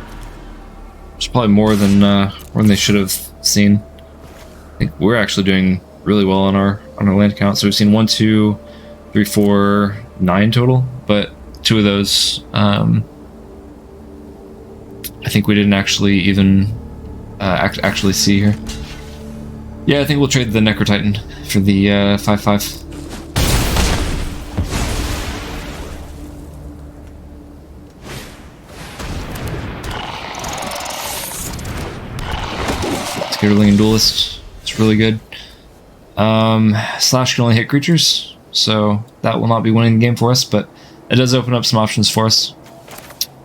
Which is probably more than they should have seen. I think we're actually doing really well on our land count. So we've seen 1, 2, 3, 4, 9 total, but 2 of those I think we didn't actually even actually see here. Yeah, I think we'll trade the Necro Titan for the 5/5. Skitterling and Duelist. It's really good. Slash can only hit creatures, so that will not be winning the game for us, but it does open up some options for us.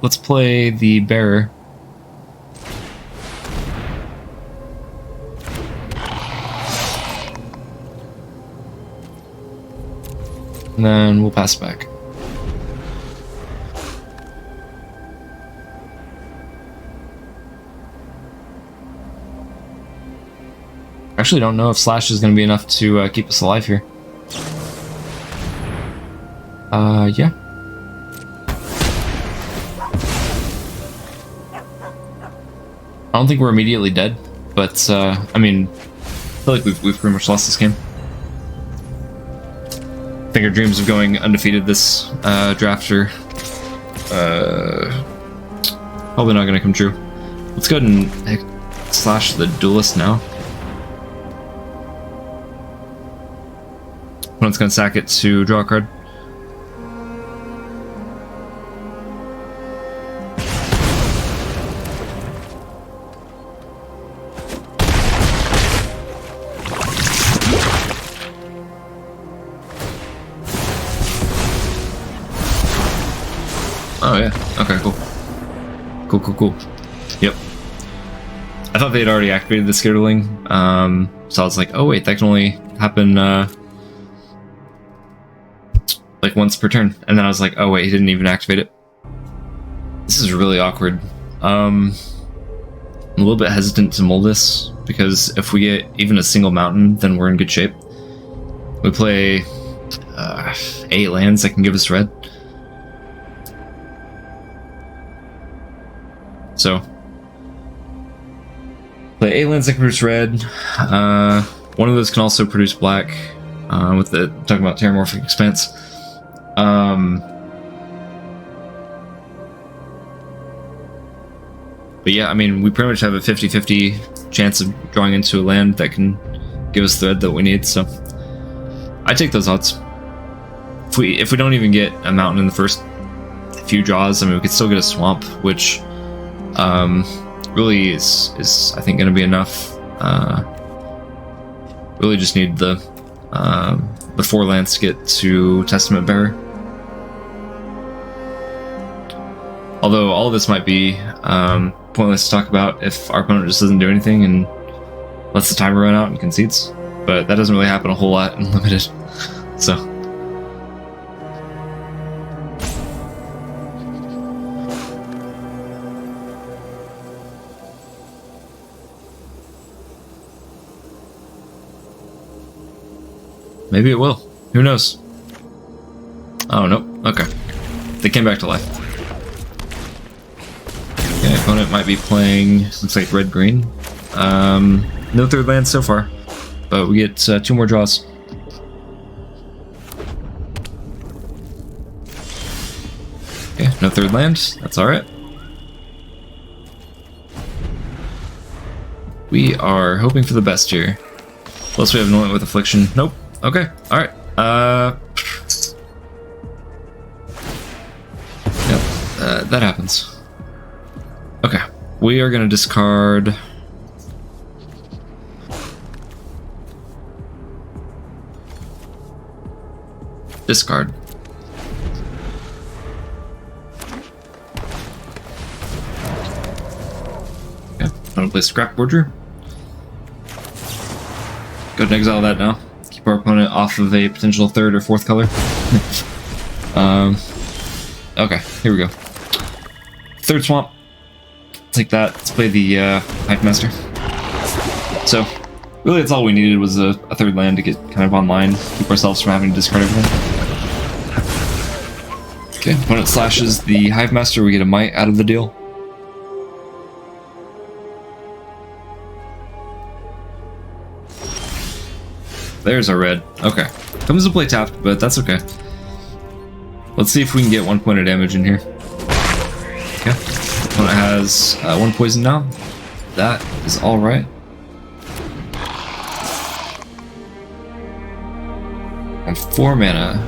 Let's play the Bearer. And then we'll pass back. I actually don't know if Slash is going to be enough to keep us alive here. Yeah. I don't think we're immediately dead, but I mean, I feel like we've pretty much lost this game. think our dreams of going undefeated this draft are probably not going to come true. Let's go ahead and slash the duelist now. Opponent's going to sack it to draw a card. Oh yeah, okay, cool. Cool. Yep. I thought they'd already activated the Skitterling, so I was like, oh wait, that can only happen, like once per turn. And then I was like, oh wait, he didn't even activate it. This is really awkward. I'm a little bit hesitant to mull this, because if we get even a single mountain, then we're in good shape. We play 8 lands that can give us red. So, play 8 lands that can produce red. One of those can also produce black, with the talking about Terramorphic Expanse. But yeah, I mean, we pretty much have a 50-50 chance of drawing into a land that can give us the red that we need, so I take those odds. If we don't even get a mountain in the first few draws, I mean, we could still get a swamp, which really is I think going to be enough. Really just need the 4 lands to get to Testament Bearer. Although all of this might be pointless to talk about if our opponent just doesn't do anything and lets the timer run out and concedes. But that doesn't really happen a whole lot in Limited, so. Maybe it will. Who knows? Oh, no. Okay. They came back to life. Okay, opponent might be playing, looks like red-green. No 3rd land so far, but we get 2 more draws. Okay, no 3rd land. That's alright. We are hoping for the best here. Plus we have Anoint with Affliction. Nope. Okay, alright. Yep, that happens. Okay, we are gonna discard... Discard. Okay, I'm gonna play Scrap Forger. Go ahead and exile that now. Keep our opponent off of a potential 3rd or 4th color. Okay, here we go. 3rd swamp. Take that. Let's play the Hive Master. So, really that's all we needed was a 3rd land to get kind of online. Keep ourselves from having to discard everything. Okay, opponent slashes the Hive Master, we get a Might out of the deal. There's our red. Okay. Comes to play tapped, but that's okay. Let's see if we can get 1 point of damage in here. Okay. Opponent has 1 poison now. That is alright. And 4 mana.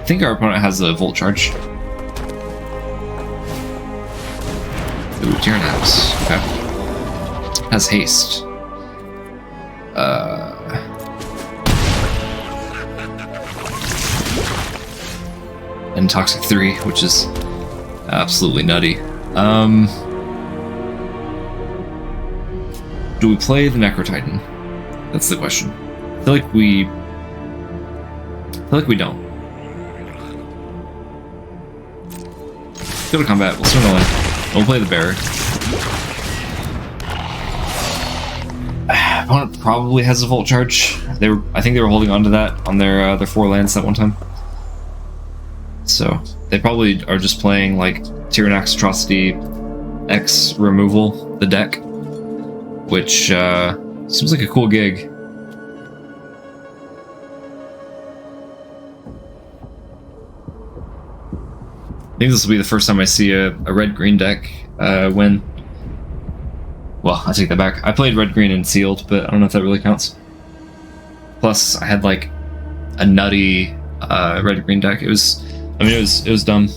I think our opponent has a Volt Charge. Ooh, Tyranaps. Okay. Has haste. And Toxic 3, which is absolutely nutty. Do we play the Necrotitan? That's the question. I feel like we don't. Go to combat. We'll swing a land. We'll play the Bearer. Opponent probably has a Volt Charge. I think they were holding on to that on their 4 lands that one time. So they probably are just playing like Tyranax Atrocity X removal, the deck, which seems like a cool gig. think this will be the first time I see a red-green deck win. Well, I take that back. I played red-green and sealed, but I don't know if that really counts. Plus, I had like a nutty red-green deck. It was dumb.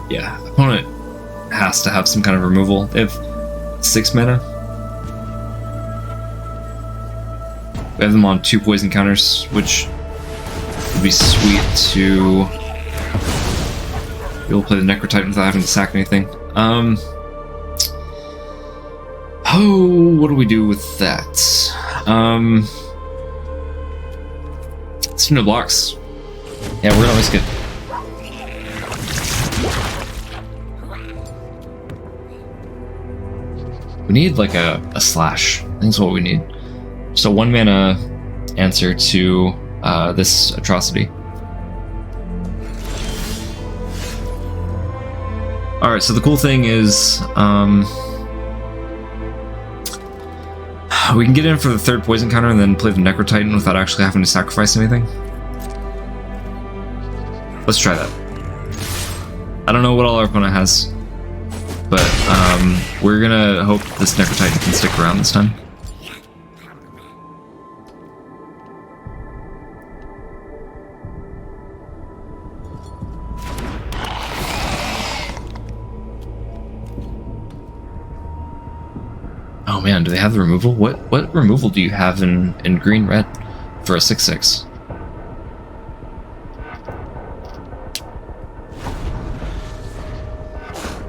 Yeah, opponent has to have some kind of removal. They have 6 mana. We have them on 2 poison counters, which would be sweet to be able to play the Necrotitan without having to sack anything. Oh, what do we do with that? Some new blocks. Yeah, we're gonna risk it. We need like a slash. I think that's what we need. Just a 1 mana answer to this atrocity. Alright, so the cool thing is we can get in for the 3rd poison counter and then play the Necrotitan without actually having to sacrifice anything. Let's try that. I don't know what all our opponent has, but we're gonna hope this Necrotitan can stick around this time. Oh man, do they have the removal? What removal do you have in green-red for a 6/6?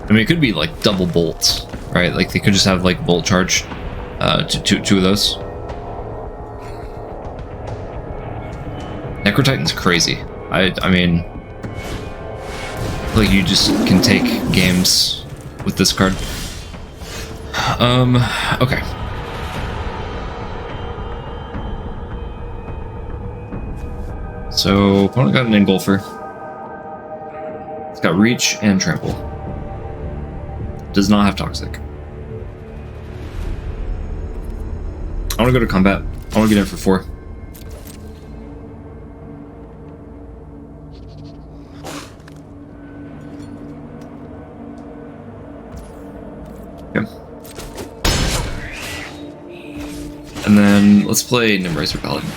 I mean, it could be like double bolts, right? Like they could just have like bolt charge, two of those. Necrotitan's crazy. I mean, like you just can take games with this card. Okay. So opponent got an engulfer. It's got reach and trample. Does not have toxic. I want to go to combat. I want to get in for 4. Okay. And then let's play Nimbracer Paladin.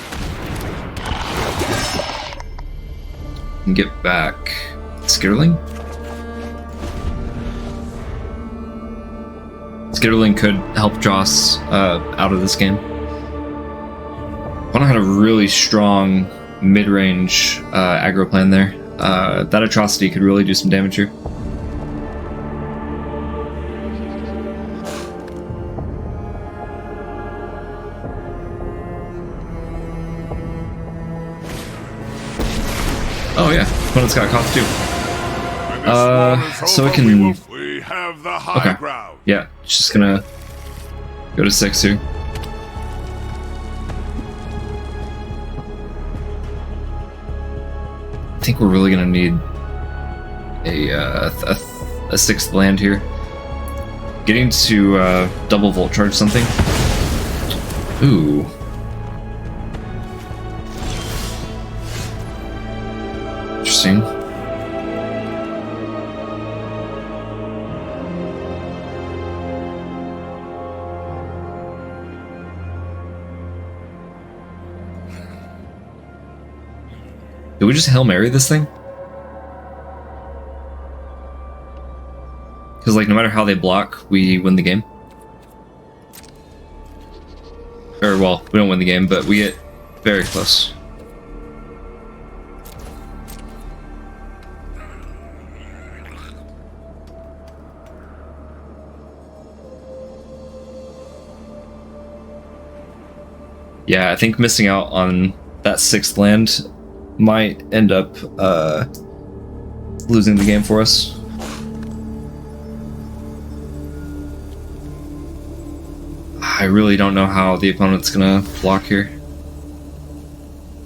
And get back Skitterling. Skitterling could help Joss out of this game. Opponent had a really strong mid-range aggro plan there. That atrocity could really do some damage here. Oh yeah, opponent's got cost too. So it can. We have the high ground. Yeah, it's just gonna go to 6 here. I think we're really gonna need a 6th land here. Getting to double volt charge something. Ooh. Interesting. Do we just Hail Mary this thing? Because, like, no matter how they block, we win the game. Or, well, we don't win the game, but we get very close. Yeah, I think missing out on that 6th land might end up losing the game for us. I really don't know how the opponent's gonna block here.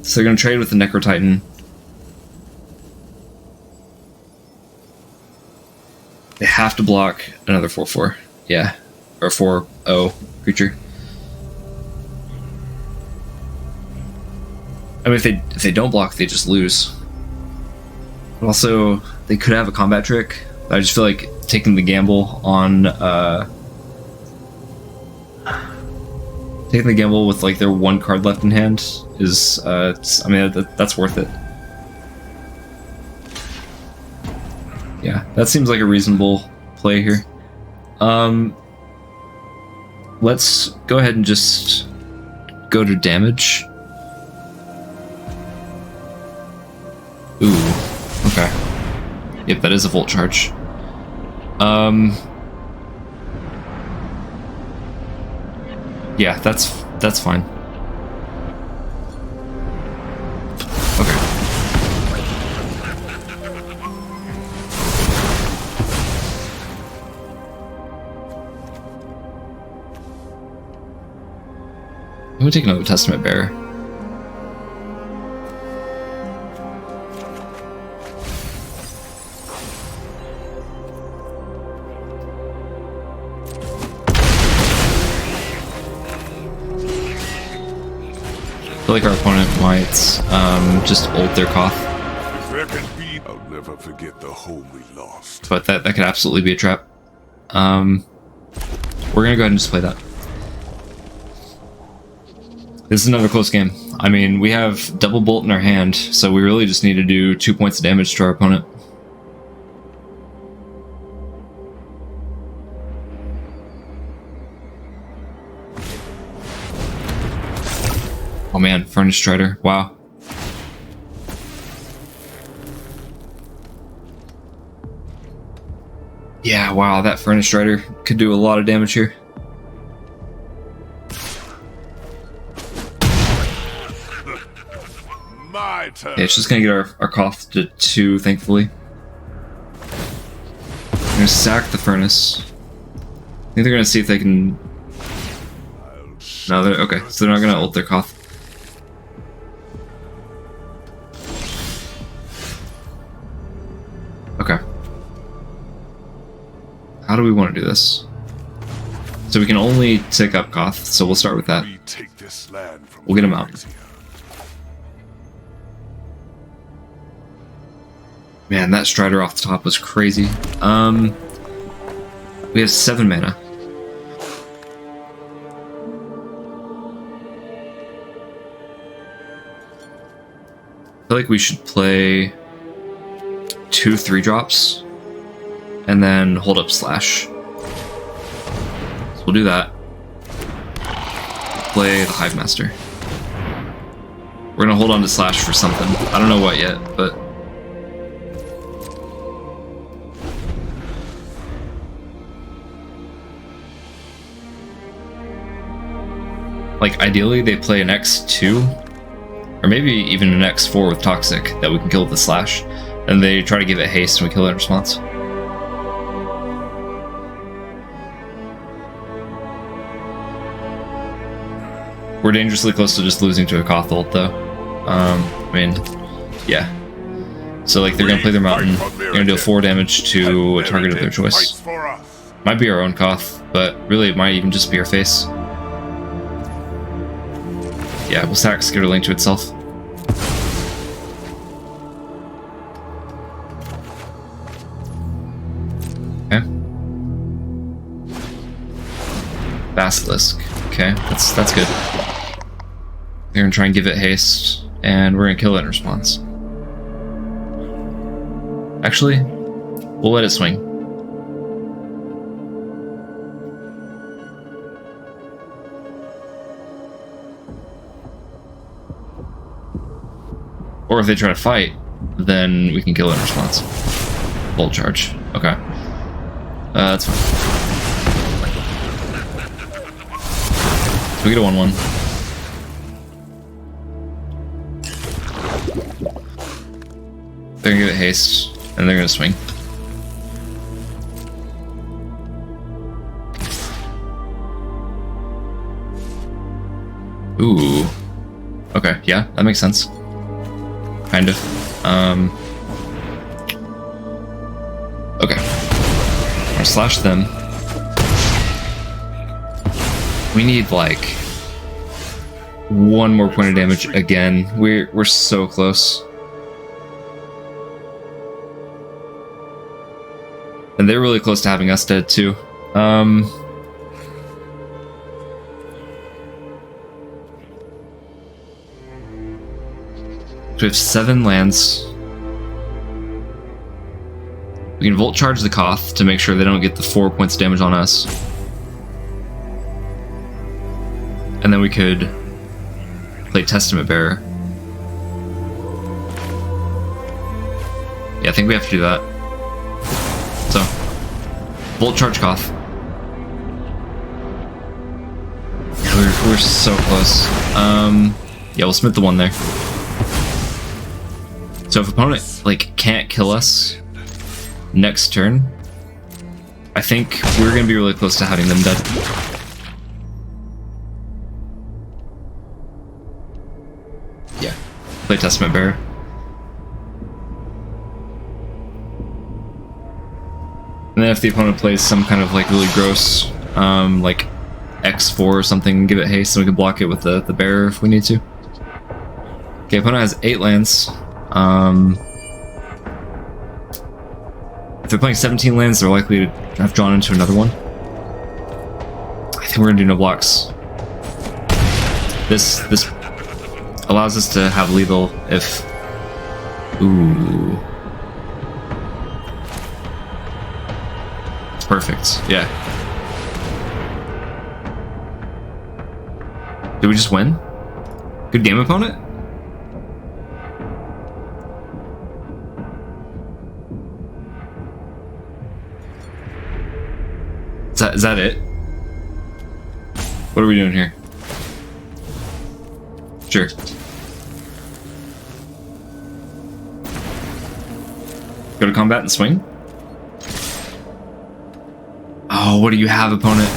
So they're gonna trade with the Necrotitan. They have to block another 4/4. Yeah. Or 4/0 creature. I mean, if they don't block, they just lose. But also, they could have a combat trick. I just feel like taking the gamble on taking the gamble with like their one card left in hand is I mean that's worth it. Yeah, that seems like a reasonable play here. Let's go ahead and just go to damage. Ooh, okay. Yep, that is a volt charge. Yeah, that's fine. Okay. I'm gonna take another Testament Bearer. I feel like our opponent might just ult their Koth. I'll never forget the home we lost. But that could absolutely be a trap. We're gonna go ahead and just play that. This is another close game. I mean, we have double bolt in our hand, so we really just need to do 2 points of damage to our opponent. Oh man, Furnace Strider, wow. Yeah, wow, that Furnace Strider could do a lot of damage here. My turn. Yeah, it's just gonna get our Koth to 2, thankfully. I'm gonna sack the Furnace. I think they're gonna see if they can... No, they're... Okay, so they're not gonna ult their Koth. Okay. How do we want to do this? So we can only tick up Koth, so we'll start with that. We take this land from We'll get him out. Phyrexia. Man, that Strider off the top was crazy. We have 7 mana. I feel like we should play 2 3-drops and then hold up Slash. So we'll do that. Play the Hive Master. We're gonna hold on to Slash for something. I don't know what yet, but like ideally they play an X2 or maybe even an X4 with Toxic that we can kill with the Slash, and they try to give it haste and we kill it in response. We're dangerously close to just losing to a Koth ult though. I mean, yeah. So like they're gonna play their Mountain, they're gonna deal 4 damage to a target of their choice. Might be our own Koth, but really it might even just be our face. Yeah, we'll sack Skitterling to itself. Okay. Basilisk. Okay, that's good. They're gonna try and give it haste, and we're gonna kill it in response. Actually, we'll let it swing. Or if they try to fight, then we can kill it in response. Bolt charge. Okay. That's fine. So we get a 1/1. They're gonna give it haste, and they're gonna swing. Ooh. Okay, yeah, that makes sense. Kind of. Okay. Or slash them. We need like one more point of damage again. We're so close. And they're really close to having us dead too. We have 7 lands. We can Volt Charge the Koth to make sure they don't get the 4 points of damage on us. And then we could play Testament Bearer. Yeah, I think we have to do that. So, Volt Charge Koth. Yeah, we're so close. Yeah, we'll Smith the 1 there. So if opponent like can't kill us next turn, I think we're gonna be really close to having them dead. Yeah. Play Testament Bearer. And then if the opponent plays some kind of like really gross, like X4 or something, give it haste, and we can block it with the Bearer if we need to. Okay, opponent has 8 lands. If they're playing 17 lands, they're likely to have drawn into another one. I think we're gonna do no blocks. This allows us to have lethal if... Ooh. It's perfect, yeah. Did we just win? Good game, opponent? Is that it? What are we doing here? Sure. Go to combat and swing? Oh, what do you have, opponent?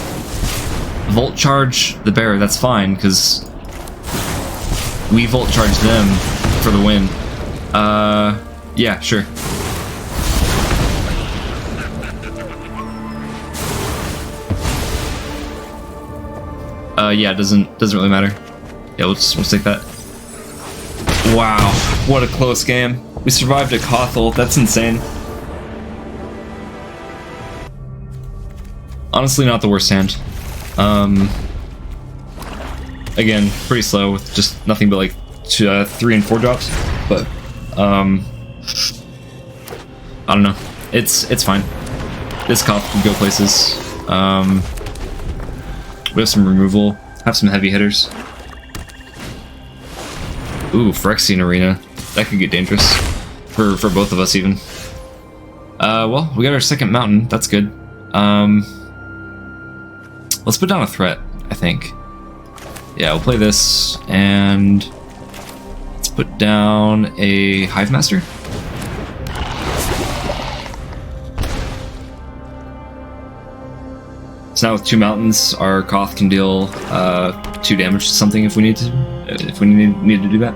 Volt Charge the Bearer, that's fine, because we Volt Charge them for the win. Yeah, sure. Yeah, it doesn't really matter. Yeah, we'll take that. Wow, what a close game. We survived a Kothel, that's insane. Honestly, not the worst hand. Again, pretty slow with just nothing but like 3 and 4 drops, but I don't know. It's fine. This Koth can go places. We have some removal, have some heavy hitters. Ooh, Phyrexian Arena. That could get dangerous. For both of us, even. Well, we got our second mountain. That's good. Let's put down a threat, I think. Yeah, we'll play this, and... let's put down a Hive Master. So now with 2 mountains, our Koth can deal 2 damage to something if we need to. If we need to do that.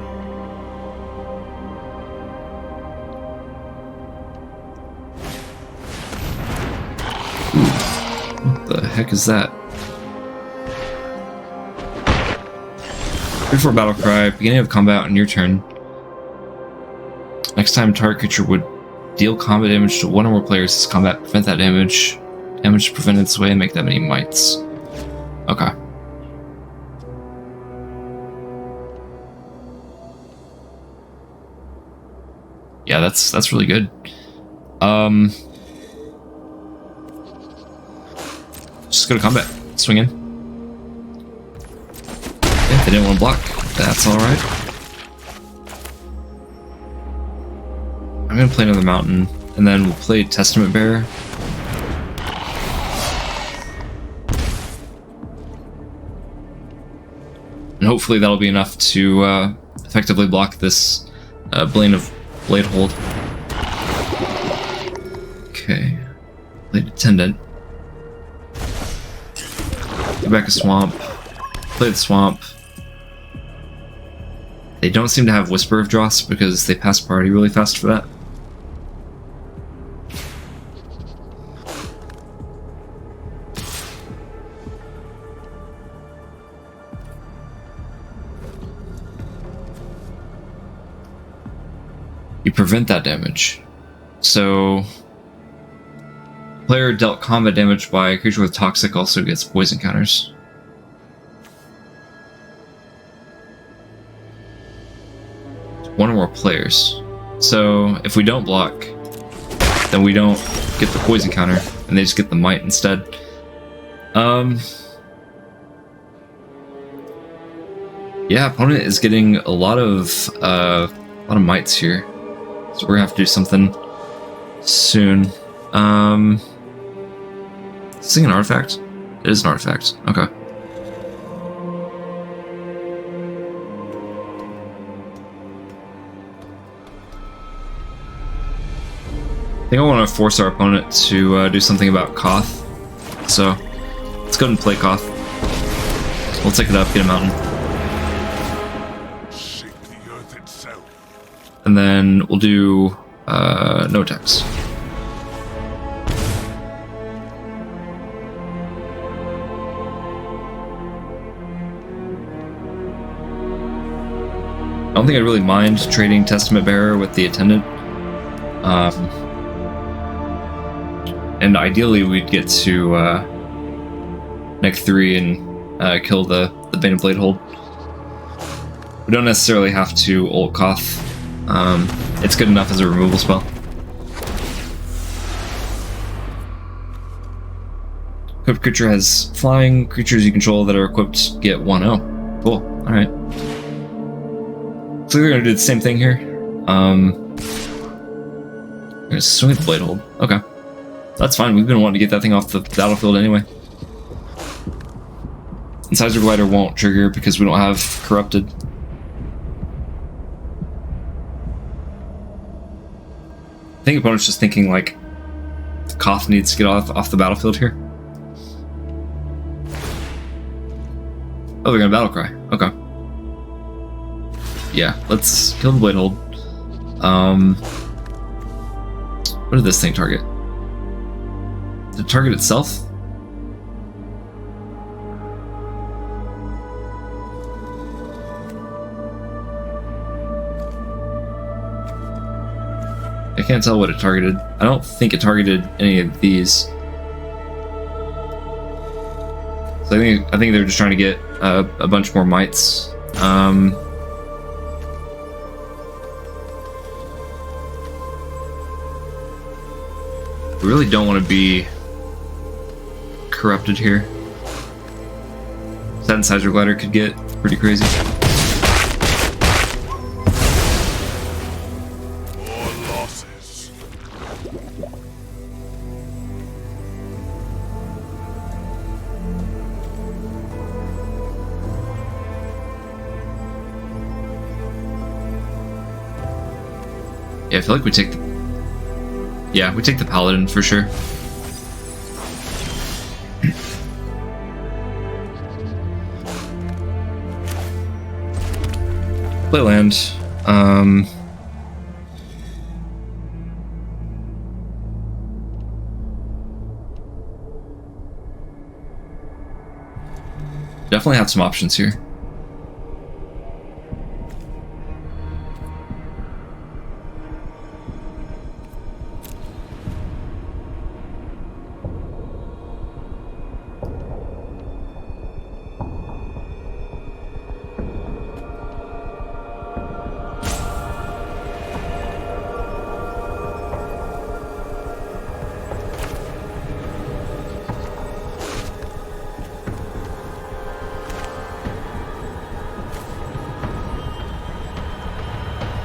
Ooh, what the heck is that? 3-4 battle cry, beginning of combat on your turn. Next time target creature would deal combat damage to 1 or more players, this combat prevent that damage. Damage prevented this way and make that many mites. Okay. Yeah, that's really good. Just go to combat. Swing in. Yeah, they didn't want to block. That's alright. I'm gonna play another mountain, and then we'll play Testament Bearer. And hopefully that'll be enough to effectively block this Blade Hold. Okay. Blade Attendant. Go back to Swamp. Play the Swamp. They don't seem to have Whisper of Dross because they pass priority really fast for that. prevent that damage. So, player dealt combat damage by a creature with toxic also gets poison counters. One or more players. So, if we don't block, then we don't get the poison counter, and they just get the might instead. Yeah, opponent is getting a lot of mites here, so we're gonna have to do something soon. Is this an artifact? It is an artifact. Okay. I think I want to force our opponent to do something about Koth. So, let's go ahead and play Koth. We'll take it up, get a mountain. Shake the earth itself. And then we'll do no attacks. I don't think I'd really mind trading Testament Bearer with the Attendant. And ideally we'd get to Neck 3 and kill the Bane of Blade Hold. We don't necessarily have to ult Koth. It's good enough as a removal spell. Equipped creature has flying. Creatures you control that are equipped get 1/0. Cool. Alright. So we're gonna do the same thing here. I'm gonna swing at the Blade Hold. Okay. That's fine, we've been wanting to get that thing off the battlefield anyway. Incisor Glider won't trigger because we don't have Corrupted. I think opponent's just thinking like Koth needs to get off the battlefield here. Oh, they're gonna Battlecry. Okay. Yeah, let's kill the Blade Hold. What did this thing target? The target itself? I can't tell what it targeted. I don't think it targeted any of these. So I think they're just trying to get a bunch more mites. We really don't want to be corrupted here. That Incisor Glider could get pretty crazy. More losses. Yeah, I feel like we take the... Yeah, we take the Paladin for sure. Play land. Definitely have some options here.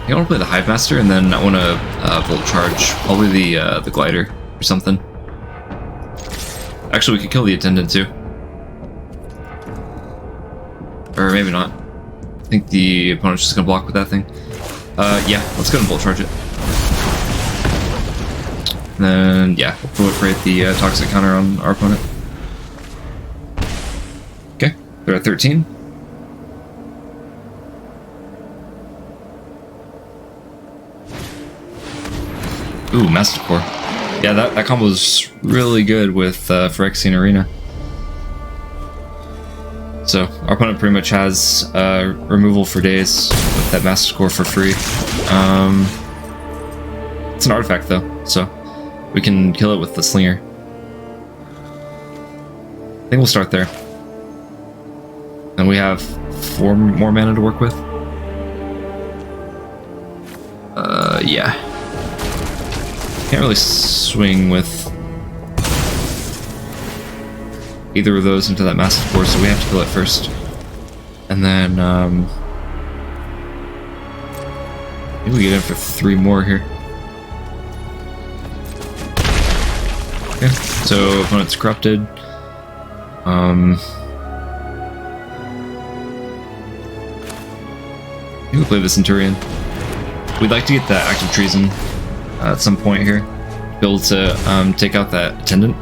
I want to play the Hive Master, and then I want to Volt Charge, probably the Glider or something. Actually, we could kill the Attendant too, or maybe not. I think the opponent's just gonna block with that thing. Yeah, let's go and Volt Charge it. And then yeah, we'll proliferate the Toxic counter on our opponent. Okay, they're at 13. Ooh, Mastercore. Yeah, that combo is really good with Phyrexia and Arena. So, our opponent pretty much has removal for days with that Mastercore for free. It's an artifact though, so we can kill it with the slinger. I think we'll start there. And we have 4 more mana to work with. Yeah. Can't really swing with either of those into that massive force, so we have to kill it first. And then, maybe we get in for 3 more here. Okay, so opponent's corrupted. We'll play the Centurion. We'd like to get that Act of Treason at some point here. Be able to take out that Attendant.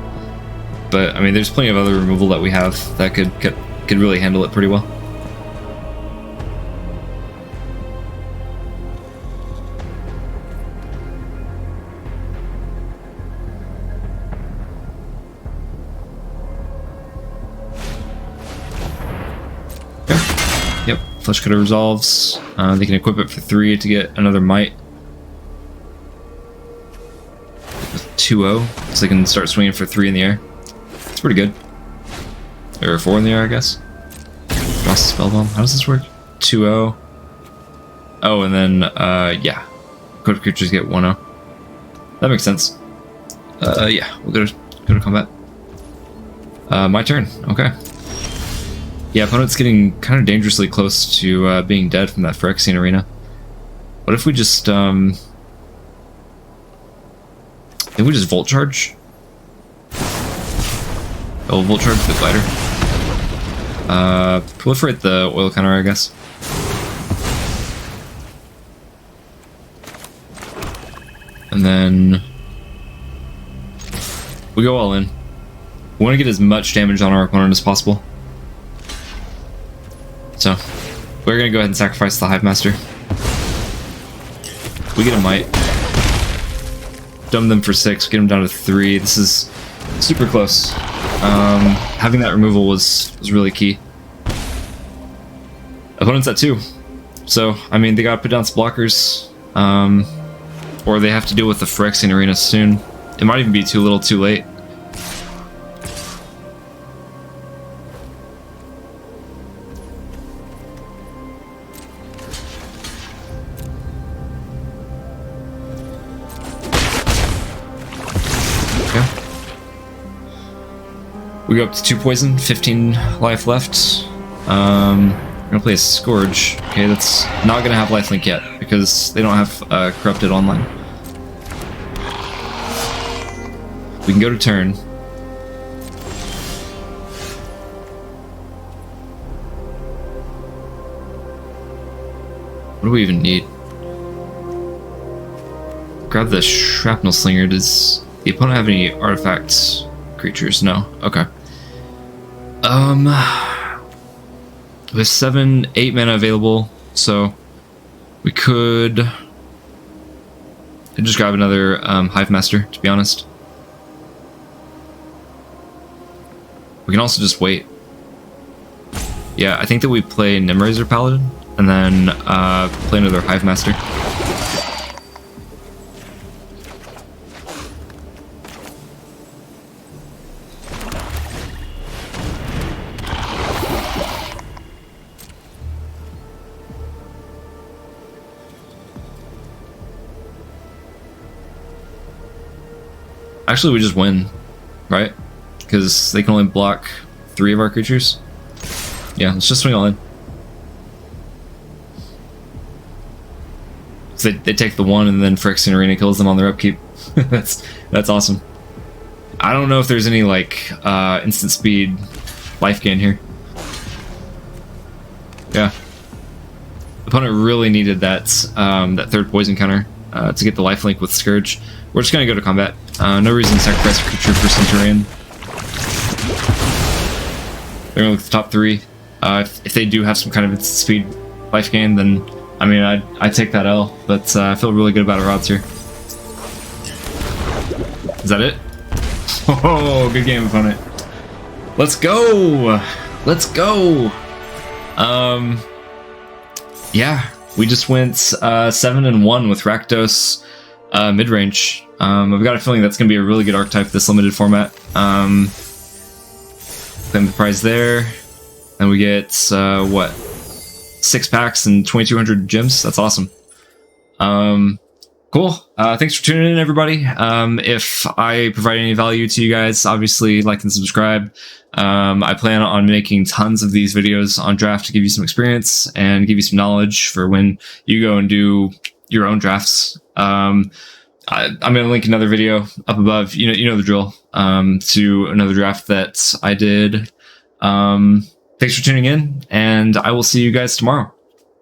But, I mean, there's plenty of other removal that we have that could really handle it pretty well. Yep, Flesh Cutter resolves. They can equip it for 3 to get another Might. With 2-0, so they can start swinging for 3 in the air. It's pretty good. Or 4 in the air, I guess. Lost the Spellbomb. How does this work? 2-0. Oh, and then, yeah. Equipped creatures get 1-0. That makes sense. Yeah, we'll go to combat. My turn. Okay. Yeah, opponent's getting kind of dangerously close to being dead from that Phyrexian arena. What if we just Maybe we just Volt Charge? Oh, Volt Charge the glider. Proliferate the oil counter, I guess. And then we go all in. We want to get as much damage on our opponent as possible. So, we're gonna go ahead and sacrifice the Hive Master. We get a Might. Dumb them for 6, get them down to 3. This is super close. Having that removal was really key. Opponent's at 2. So, I mean, they gotta put down some blockers. Or they have to deal with the Phyrexian arena soon. It might even be too little too late. We go up to 2 poison, 15 life left. We're gonna play a Scourge. Okay, that's not gonna have lifelink yet because they don't have Corrupted online. We can go to turn. What do we even need? Grab the Shrapnel Slinger. Does the opponent have any artifacts? Creatures? No. Okay. We have 7, 8 mana available, so we could just grab another Hive Master, to be honest. We can also just wait. Yeah, I think that we play Nimraiser Paladin, and then play another Hive Master. Actually, we just win, right? Because they can only block 3 of our creatures. Yeah, let's just swing all in. So they take the 1 and then Phyrexian Arena kills them on their upkeep. that's awesome. I don't know if there's any like instant speed life gain here. Yeah. Opponent really needed that that 3rd poison counter to get the lifelink with Scourge. We're just gonna go to combat. No reason to sacrifice a creature for Centurion. They're gonna look at the top 3. If they do have some kind of instant speed life gain, then I mean I'd take that L. But I feel really good about our odds here. Is that it? Oh, good game, opponent. Let's go! Let's go! Yeah, we just went 7-1 with Rakdos. Midrange. I've got a feeling that's going to be a really good archetype this limited format. Claim the prize there. And we get, what? 6 packs and 2,200 gems? That's awesome. Cool. Thanks for tuning in, everybody. If I provide any value to you guys, obviously like and subscribe. I plan on making tons of these videos on draft to give you some experience and give you some knowledge for when you go and do your own drafts. I'm going to link another video up above. You know the drill. To another draft that I did. Thanks for tuning in, and I will see you guys tomorrow.